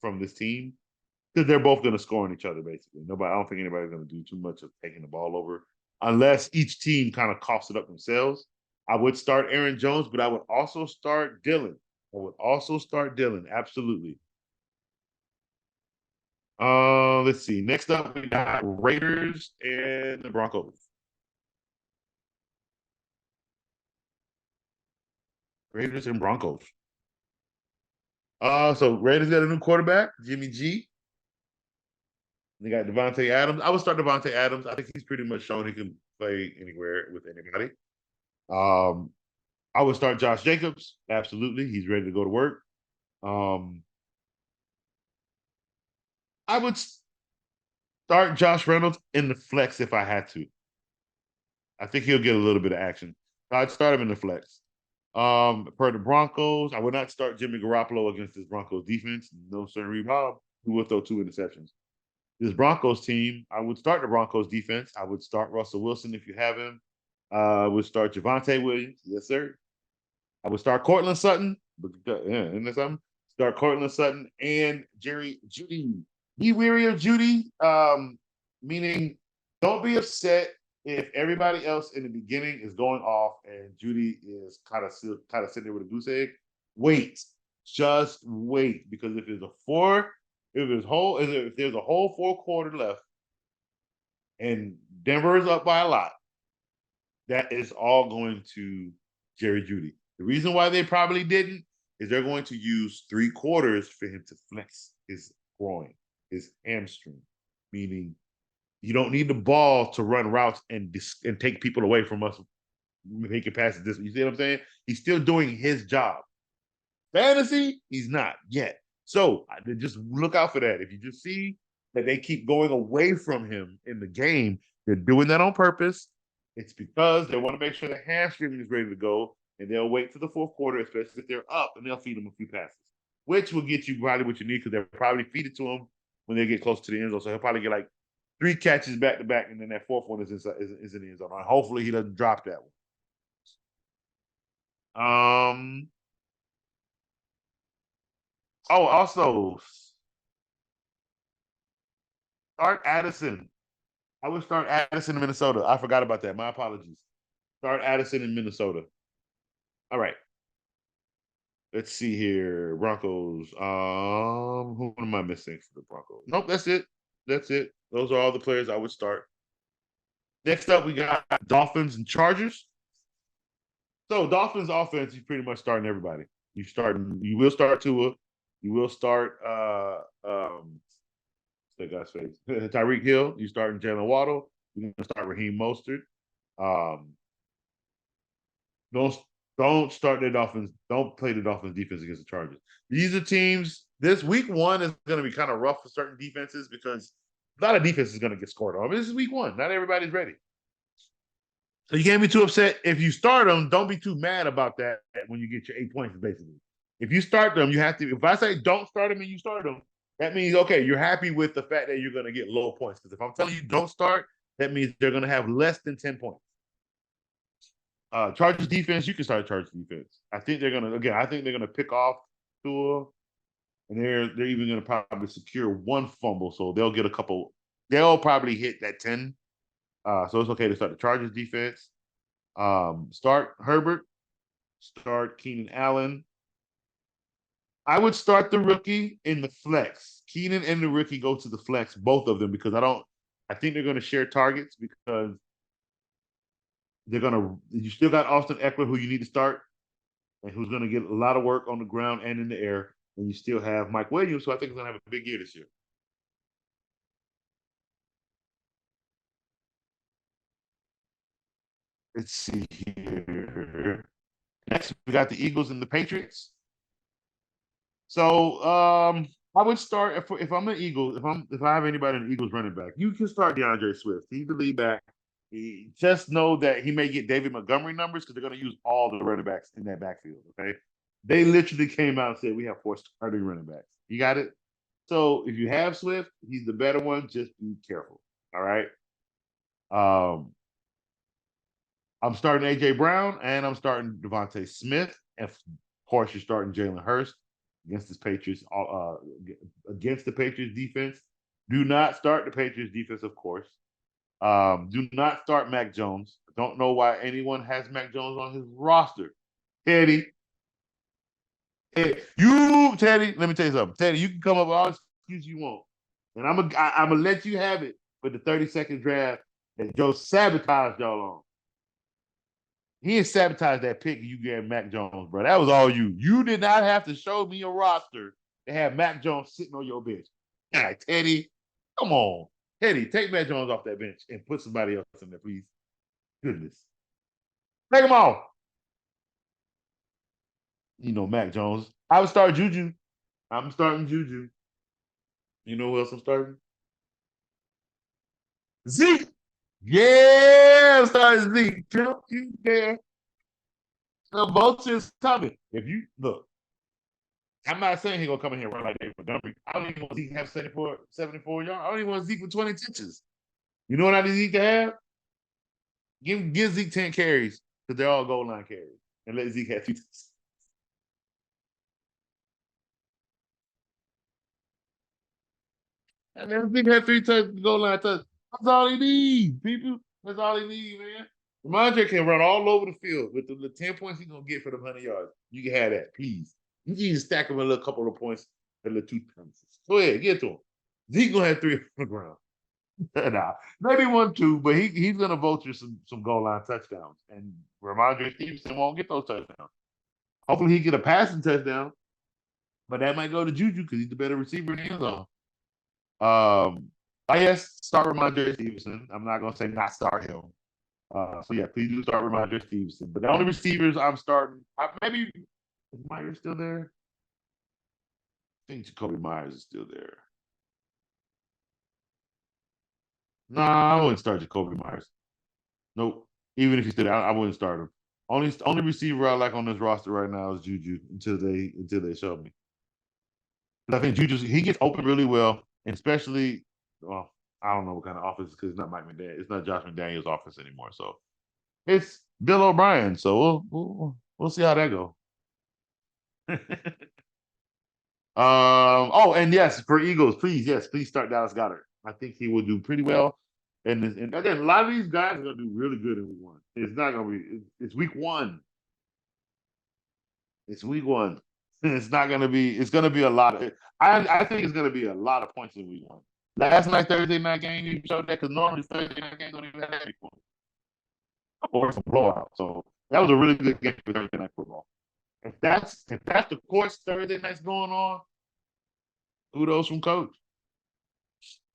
Speaker 1: from this team because they're both going to score on each other, basically. I don't think anybody's going to do too much of taking the ball over unless each team kind of coughs it up themselves. I would start Aaron Jones, but I would also start Dylan. Absolutely. Let's see. Next up, we got Raiders and the Broncos. Raiders and Broncos. So Raiders got a new quarterback, Jimmy G. They got Devontae Adams. I would start Devontae Adams. I think he's pretty much shown he can play anywhere with anybody. Um, I would start Josh Jacobs. Absolutely, he's ready to go to work. Um, I would start Josh Reynolds in the flex if I had to. I think he'll get a little bit of action. I'd start him in the flex. Per the Broncos, I would not start Jimmy Garoppolo against this Broncos defense. No, sir, Bob, who will throw 2 interceptions. This Broncos team, I would start the Broncos defense. I would start Russell Wilson if you have him. I would start Javonte Williams. Yes, sir. I would start Cortland Sutton. Isn't that something? Start Cortland Sutton and Jerry Judy. Be weary of Judy, meaning don't be upset if everybody else in the beginning is going off and Judy is kind of sitting there with a goose egg. Wait, just wait, because if there's a whole 4 quarter left and Denver is up by a lot, that is all going to Jerry Judy. The reason why they probably didn't is they're going to use 3 quarters for him to flex his groin, his hamstring, meaning you don't need the ball to run routes and take people away from us making passes. This, you see what I'm saying? He's still doing his job. Fantasy, he's not yet. So just look out for that. If you just see that they keep going away from him in the game, they're doing that on purpose. It's because they want to make sure the hamstring is ready to go, and they'll wait to the 4th quarter, especially if they're up, and they'll feed him a few passes, which will get you probably what you need because they'll probably feed it to him when they get close to the end zone. So he'll probably get like 3 catches back to back, and then that 4th one is in the end zone. Hopefully he doesn't drop that one. Also start Addison. I would start Addison in Minnesota. I forgot about that. My apologies. Start Addison in Minnesota. All right. Let's see here. Broncos. Who am I missing for the Broncos? Nope, that's it. That's it. Those are all the players I would start. Next up, we got Dolphins and Chargers. So Dolphins offense, you're pretty much starting everybody. You will start Tua. You will start that guy's face. Tyreek Hill. You starting Jalen Waddle. You're gonna start Raheem Mostert. Um, don't don't start the Dolphins. Don't play the Dolphins defense against the Chargers. These are teams. This week 1 is going to be kind of rough for certain defenses because a lot of defense is going to get scored on. This is week 1. Not everybody's ready. So you can't be too upset. If you start them, don't be too mad about that when you get your 8 points, basically. If you start them, you have to. If I say don't start them and you start them, that means, okay, you're happy with the fact that you're going to get low points. Because if I'm telling you don't start, that means they're going to have less than 10 points. Chargers defense, you can start Chargers defense. I think they're gonna pick off Tua, and they're even gonna probably secure 1 fumble, so they'll get a couple. They'll probably hit that 10. So it's okay to start the Chargers defense. Start Herbert, start Keenan Allen. I would start the rookie in the flex. Keenan and the rookie go to the flex, both of them, because I think they're gonna share targets because you still got Austin Eckler, who you need to start, and who's going to get a lot of work on the ground and in the air. And you still have Mike Williams, who I think is going to have a big year this year. Let's see here. Next, we got the Eagles and the Patriots. So I would start if I'm an Eagle, if I have anybody in the Eagles running back, you can start DeAndre Swift. He's the lead back. Just know that he may get David Montgomery numbers because they're going to use all the running backs in that backfield. Okay, they literally came out and said we have 4 starting running backs. You got it. So if you have Swift, he's the better one. Just be careful. All right. Um, I'm starting AJ Brown and I'm starting Devontae Smith. And of course, you're starting Jalen Hurst against the Patriots. Against the Patriots defense. Do not start the Patriots defense, of course. Do not start Mac Jones. I don't know why anyone has Mac Jones on his roster. Teddy, Teddy, let me tell you something. Teddy, you can come up with all the excuses you want. And I'm gonna let you have it for the 30-second draft that Joe sabotaged y'all on. He didn't sabotage that pick you gave Mac Jones, bro. That was all you. You did not have to show me a roster to have Mac Jones sitting on your bench. Yeah, Teddy, come on. Teddy, take Mac Jones off that bench and put somebody else in there, please. Goodness. Take him off. You know, Mac Jones. I would start Juju. I'm starting Juju. You know who else I'm starting? Zeke. Yeah, I'm starting Zeke. Don't you dare. The vulture's coming. If you look, I'm not saying he's gonna come in here and run like David Montgomery. I don't even want Zeke to have 74 yards. I don't even want Zeke with 20 touches. You know what I need Zeke to have? Give Zeke 10 carries because they're all goal line carries. And let Zeke have 2 touches. And then Zeke had 3 touches, goal line touches. That's all he needs, people. That's all he needs, man. Ramondre can run all over the field with the 10 points he's gonna get for the 100 yards. You can have that, please. You need to stack him a little couple of points, a little 2 points. Go ahead, get to him. Zeke gonna have 3 on the ground. Nah, maybe 1, 2, but he's gonna vulture some goal line touchdowns. And Ramondre Stevenson won't get those touchdowns. Hopefully he get a passing touchdown, but that might go to Juju because he's the better receiver in the end zone. I guess start Ramondre Stevenson. I'm not gonna say not start him. So yeah, please do start Ramondre Stevenson. But the only receivers I'm starting, maybe is Myers still there? I think Jacoby Myers is still there. Nah, I wouldn't start Jacoby Myers. Nope. Even if he's still there, I wouldn't start him. Only receiver I like on this roster right now is Juju until they show me. But I think Juju he gets open really well, and especially well, I don't know what kind of offense because it's not Mike McDaniel, it's not Josh McDaniel's offense anymore. So it's Bill O'Brien. So we'll see how that goes. Oh, and yes, for Eagles, please start Dallas Goedert. I think he will do pretty well. And again, a lot of these guys are gonna do really good in week 1. It's not gonna be. It's week 1. It's week 1. It's not gonna be. It's gonna be a lot of. I think it's gonna be a lot of points in week 1. Last night Thursday night game you showed that because normally Thursday night games don't even have that many points or it's a blowout. So that was a really good game for Thursday night football. If that's the course Thursday night's going on, kudos from coach.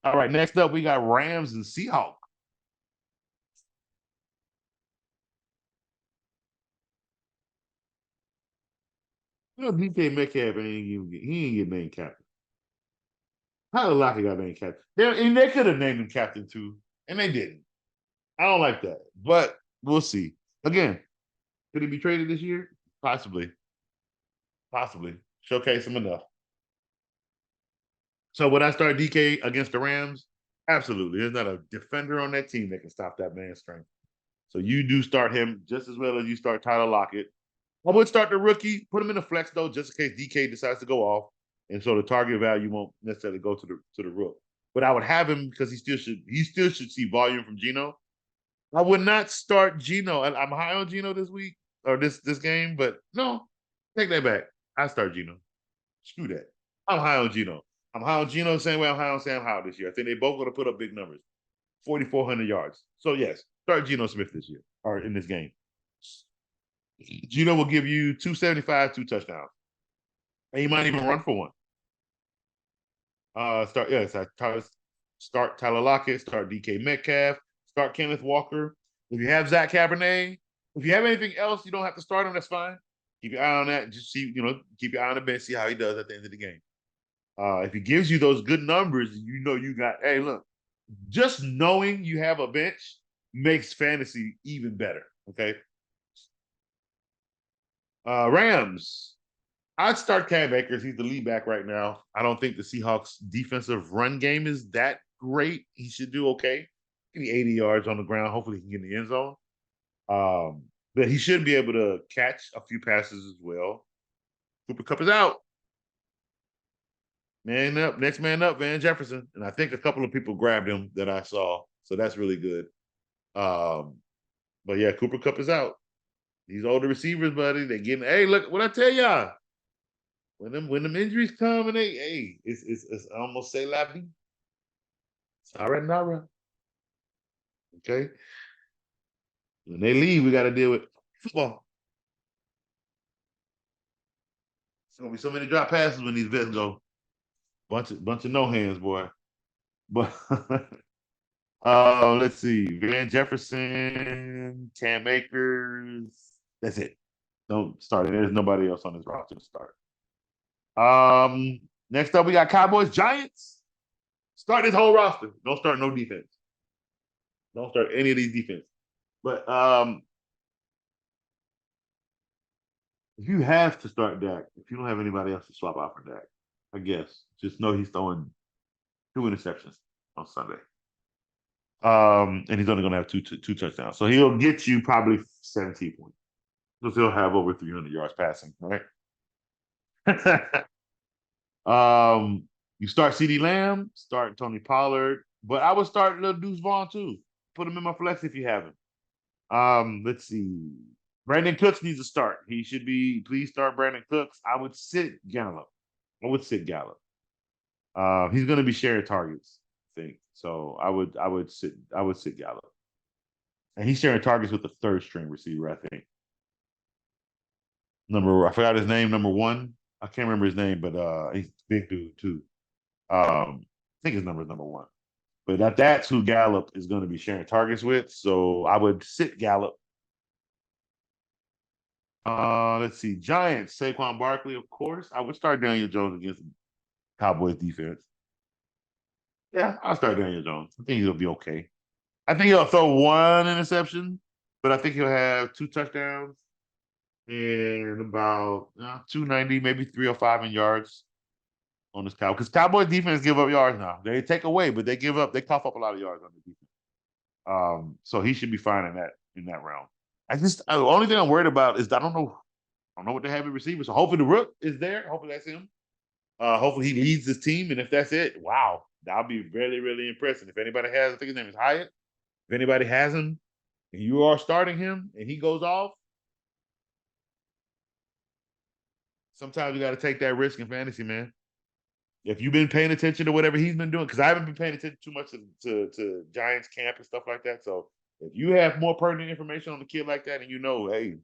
Speaker 1: All right, next up we got Rams and Seahawks. You know, DK Metcalf he ain't get named captain. Tyler Lockett got named captain. And they could have named him captain too, and they didn't. I don't like that, but we'll see. Again, could he be traded this year? Possibly, possibly. Showcase him enough. So would I start DK against the Rams? Absolutely. There's not a defender on that team that can stop that man's strength. So you do start him just as well as you start Tyler Lockett. I would start the rookie, put him in the flex though, just in case DK decides to go off, and so the target value won't necessarily go to the rook. But I would have him because he still should see volume from Geno. I would not start Geno. I'm high on Geno this week or this game, but no, take that back. I start Geno. Screw that. I'm high on Geno. I'm high on Geno the same way I'm high on Sam Howell this year. I think they both going to put up big numbers, 4,400 yards. So yes, start Geno Smith this year or in this game. Geno will give you 275, 2 touchdowns, and he might even run for one. Start Tyler Lockett, start DK Metcalf, start Kenneth Walker. If you have Zach Cabernet, if you have anything else, you don't have to start him. That's fine. Keep your eye on that. Just see, keep your eye on the bench, see how he does at the end of the game. If he gives you those good numbers, you know you got. Hey, look, just knowing you have a bench makes fantasy even better. Okay. Rams. I'd start Cam Akers. He's the lead back right now. I don't think the Seahawks defensive run game is that great. He should do okay. Maybe 80 yards on the ground. Hopefully he can get in the end zone. But he should be able to catch a few passes as well. Cooper Kupp is out. Man up. Next man up, Van Jefferson. And I think a couple of people grabbed him that I saw. So that's really good. But yeah, Cooper Kupp is out. These older receivers, buddy, they getting. Hey, look what I tell y'all. When them injuries come and it's almost say la vie. Sorry, Nara. Okay. When they leave, we got to deal with. Football. It's gonna be so many drop passes when these vets go. Bunch of no hands, boy. But let's see. Van Jefferson, Cam Akers. That's it. Don't start it. There's nobody else on this roster to start. Next up we got Cowboys Giants. Start this whole roster. Don't start no defense. Don't start any of these defense. But if you have to start Dak, if you don't have anybody else to swap out for Dak, I guess just know he's throwing 2 interceptions on Sunday. And he's only going to have two touchdowns, so he'll get you probably 17 points. Because he'll have over 300 yards passing, right? You start CeeDee Lamb, start Tony Pollard, but I would start little Deuce Vaughn too. Put him in my flex if you haven't. Let's see. Brandon Cooks needs to start. He should be. Please start Brandon Cooks. I would sit Gallup. He's going to be sharing targets, I think. So I would sit Gallup. And he's sharing targets with the third string receiver, I think. I forgot his name, number 1. I can't remember his name, but he's a big dude too. I think his number is number 1. But that's who Gallup is going to be sharing targets with. So I would sit Gallup. Let's see. Giants, Saquon Barkley, of course. I would start Daniel Jones against the Cowboys defense. Yeah, I'll start Daniel Jones. I think he'll be okay. I think he'll throw 1 interception, but I think he'll have 2 touchdowns and about 290, maybe 305 in yards on this Cowboys. Because Cowboys defense give up yards now. They take away, but they give up. They cough up a lot of yards on the defense. So he should be fine in that round. The only thing I'm worried about is I don't know what they have in receivers. So hopefully the Rook is there. Hopefully that's him. Hopefully he leads this team, and if that's it, wow, that'll be really, really impressive. If anybody has, I think his name is Hyatt. If anybody has him, and you are starting him, and he goes off, sometimes you got to take that risk in fantasy, man. If you've been paying attention to whatever he's been doing, because I haven't been paying attention too much to Giants camp and stuff like that. So if you have more pertinent information on the kid like that, and hey,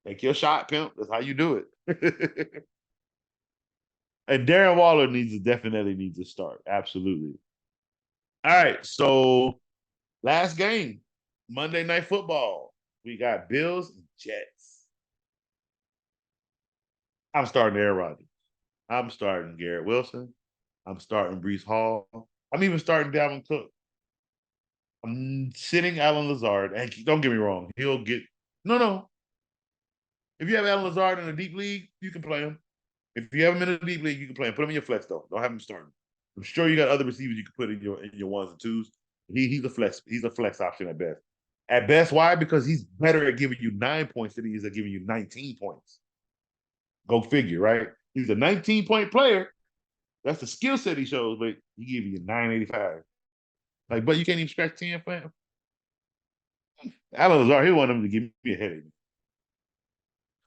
Speaker 1: take your shot, pimp. That's how you do it. And Darren Waller definitely needs to start. Absolutely. All right. So last game, Monday Night Football. We got Bills and Jets. I'm starting Aaron Rodgers. I'm starting Garrett Wilson. I'm starting Breece Hall. I'm even starting Dalvin Cook. I'm sitting Alan Lazard. And don't get me wrong, he'll get no. If you have Alan Lazard in a deep league, you can play him. If you have him in a deep league, you can play him. Put him in your flex though. Don't have him starting. I'm sure you got other receivers you can put in your ones and twos. He's a flex. He's a flex option at best. At best, why? Because he's better at giving you 9 points than he is at giving you 19 points. Go figure, right? He's a 19-point player. That's the skill set he shows, but he give you 985. But you can't even scratch 10 for him. Alan Lazard, he wanted him to give me a headache.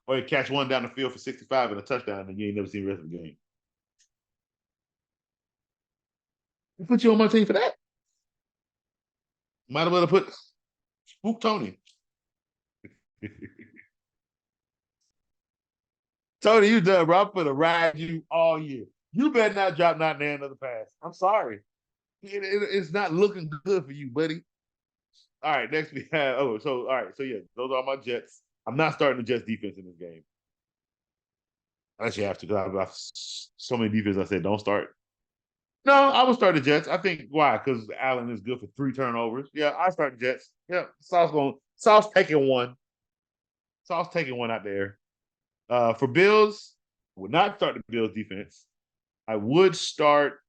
Speaker 1: Or he catch one down the field for 65 and a touchdown, and you ain't never seen the rest of the game. I put you on my team for that. Might as well have put Spook Tony. Tony, you done, bro. I'm gonna ride you all year. You better not drop not another pass. I'm sorry. It's not looking good for you, buddy. All right, next we have all right, so yeah, those are my Jets. I'm not starting the Jets defense in this game. Unless you have to, because I've so many defenses I said don't start. No, I would start the Jets. I think why? Because Allen is good for 3 turnovers. Yeah, I start the Jets. Yeah, Sauce taking one. Sauce taking one out there. For Bills, I would not start the Bills defense. I would start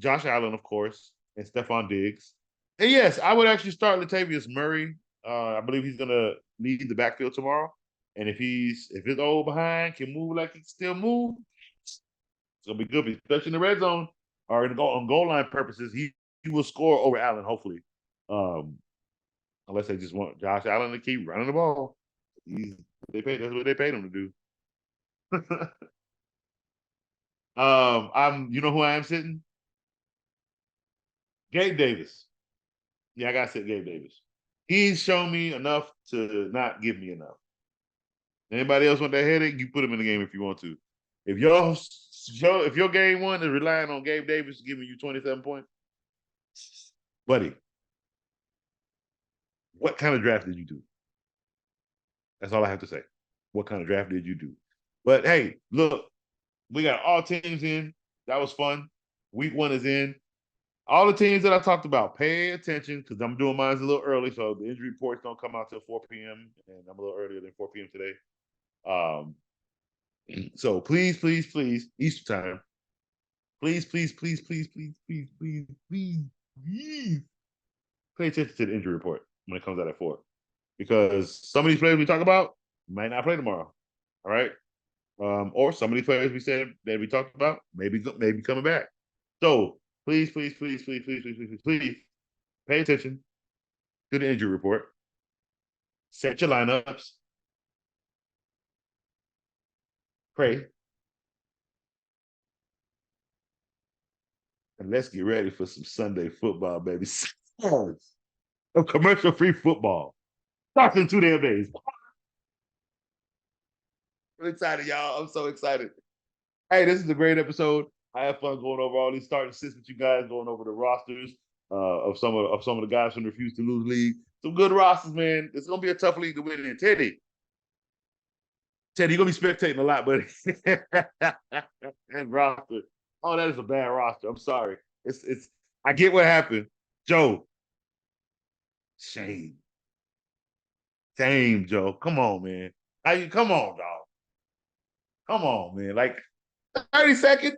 Speaker 1: Josh Allen, of course, and Stephon Diggs. And yes, I would actually start Latavius Murray. I believe he's gonna lead the backfield tomorrow. And if his old behind can move like he can still move, it's gonna be good, especially in the red zone or on goal line purposes. He will score over Allen, hopefully. Unless they just want Josh Allen to keep running the ball. That's what they paid him to do. You know who I am sitting? Gabe Davis. Yeah, I gotta sit Gabe Davis. He's shown me enough to not give me enough. Anybody else want that headache? You put him in the game if you want to. If your game one is relying on Gabe Davis giving you 27 points, buddy, what kind of draft did you do? That's all I have to say. What kind of draft did you do? But hey, look, we got all teams in. That was fun. Week 1 is in. All the teams that I talked about, pay attention because I'm doing mine a little early, so the injury reports don't come out till 4 p.m. and I'm a little earlier than 4 p.m. today. So please, please, please, Easter time. Please, please, please, please, please, please, please, please, please, pay attention to the injury report when it comes out at 4. Because some of these players we talk about might not play tomorrow. All right. Or some of these players we said that we talked about maybe coming back. So please, please, please, please, please, please, please, please pay attention to the injury report. Set your lineups. Pray. And let's get ready for some Sunday football, baby. Of commercial-free football. Starts in 2 damn days. I'm excited, y'all. I'm so excited. Hey, this is a great episode. I have fun going over all these starting sits with you guys, going over the rosters of some of the guys from the Refuse to Lose League. Some good rosters, man. It's gonna be a tough league to win in. Teddy, you're gonna be spectating a lot, buddy. And roster. Oh, that is a bad roster. I'm sorry. It's I get what happened. Joe. Shame, Joe. Come on, man. Come on, dog. Come on, man. Like 30 seconds.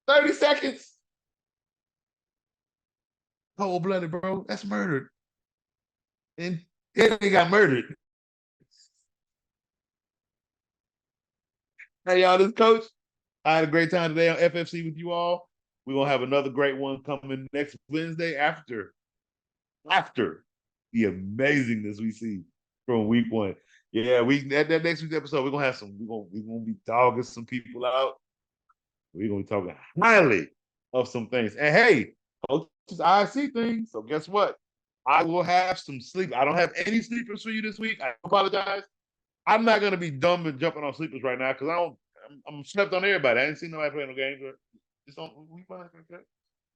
Speaker 1: 30 seconds. Cold-blooded, bro. That's murdered. And they got murdered. Hey, y'all, this is Coach. I had a great time today on FFC with you all. We're going to have another great one coming next Wednesday after the amazingness we see from week 1. Yeah, that next week's episode, we're gonna be dogging some people out. We're gonna be talking highly of some things. And hey, coaches, I see things. So guess what? I will have some sleep. I don't have any sleepers for you this week. I apologize. I'm not gonna be dumb and jumping on sleepers right now because I'm slept on everybody. I didn't see nobody playing no games. Just don't.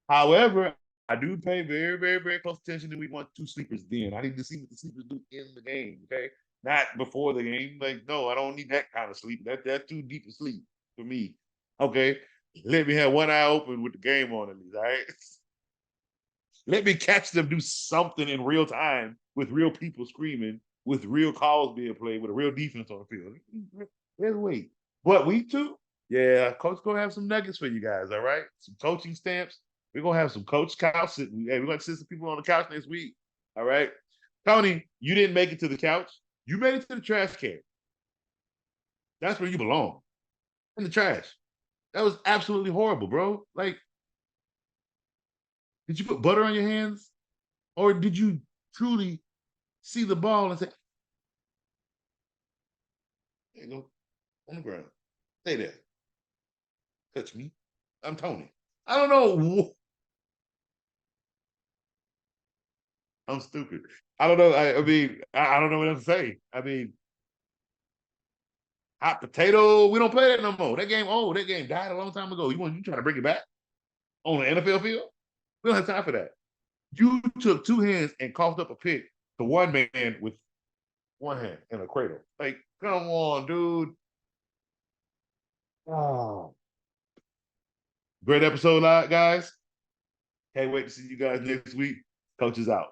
Speaker 1: However, I do pay very, very, very close attention to week 1, 2 sleepers then. I need to see what the sleepers do in the game, okay? Not before the game. Like, no, I don't need that kind of sleep. That's too deep of sleep for me. Okay? Let me have one eye open with the game on at least, all right? Let me catch them do something in real time with real people screaming, with real calls being played, with a real defense on the field. Let's wait. But week 2, yeah, Coach gonna have some nuggets for you guys, all right? Some coaching stamps. We're going to have some coach couch sitting. Hey, we're going to sit some people on the couch next week. All right. Tony, you didn't make it to the couch. You made it to the trash can. That's where you belong. In the trash. That was absolutely horrible, bro. Like, did you put butter on your hands? Or did you truly see the ball and say, there you go, on the ground. Stay there. Touch me. I'm Tony. I don't know. I'm stupid. I don't know. I mean, I don't know what else to say. I mean, hot potato. We don't play that no more. That game died a long time ago. You trying to bring it back on the NFL field? We don't have time for that. You took 2 hands and coughed up a pick to one man with 1 hand in a cradle. Like, come on, dude. Oh. Great episode, guys. Can't wait to see you guys next week. Coach is out.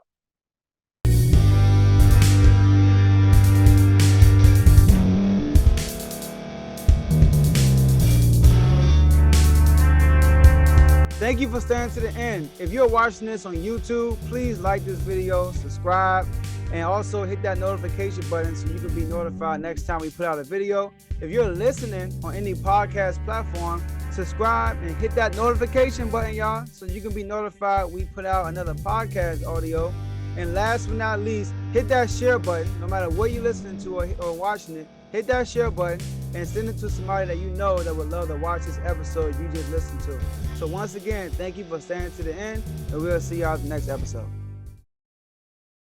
Speaker 2: Thank you for staying to the end. If you're watching this on YouTube, please like this video, subscribe, and also hit that notification button so you can be notified next time we put out a video. If you're listening on any podcast platform, subscribe and hit that notification button, y'all, so you can be notified we put out another podcast audio. And last but not least, hit that share button. No matter what you're listening to or watching it, hit that share button and send it to somebody that you know that would love to watch this episode you just listened to. So once again, thank you for staying to the end, and we'll see y'all in the next episode.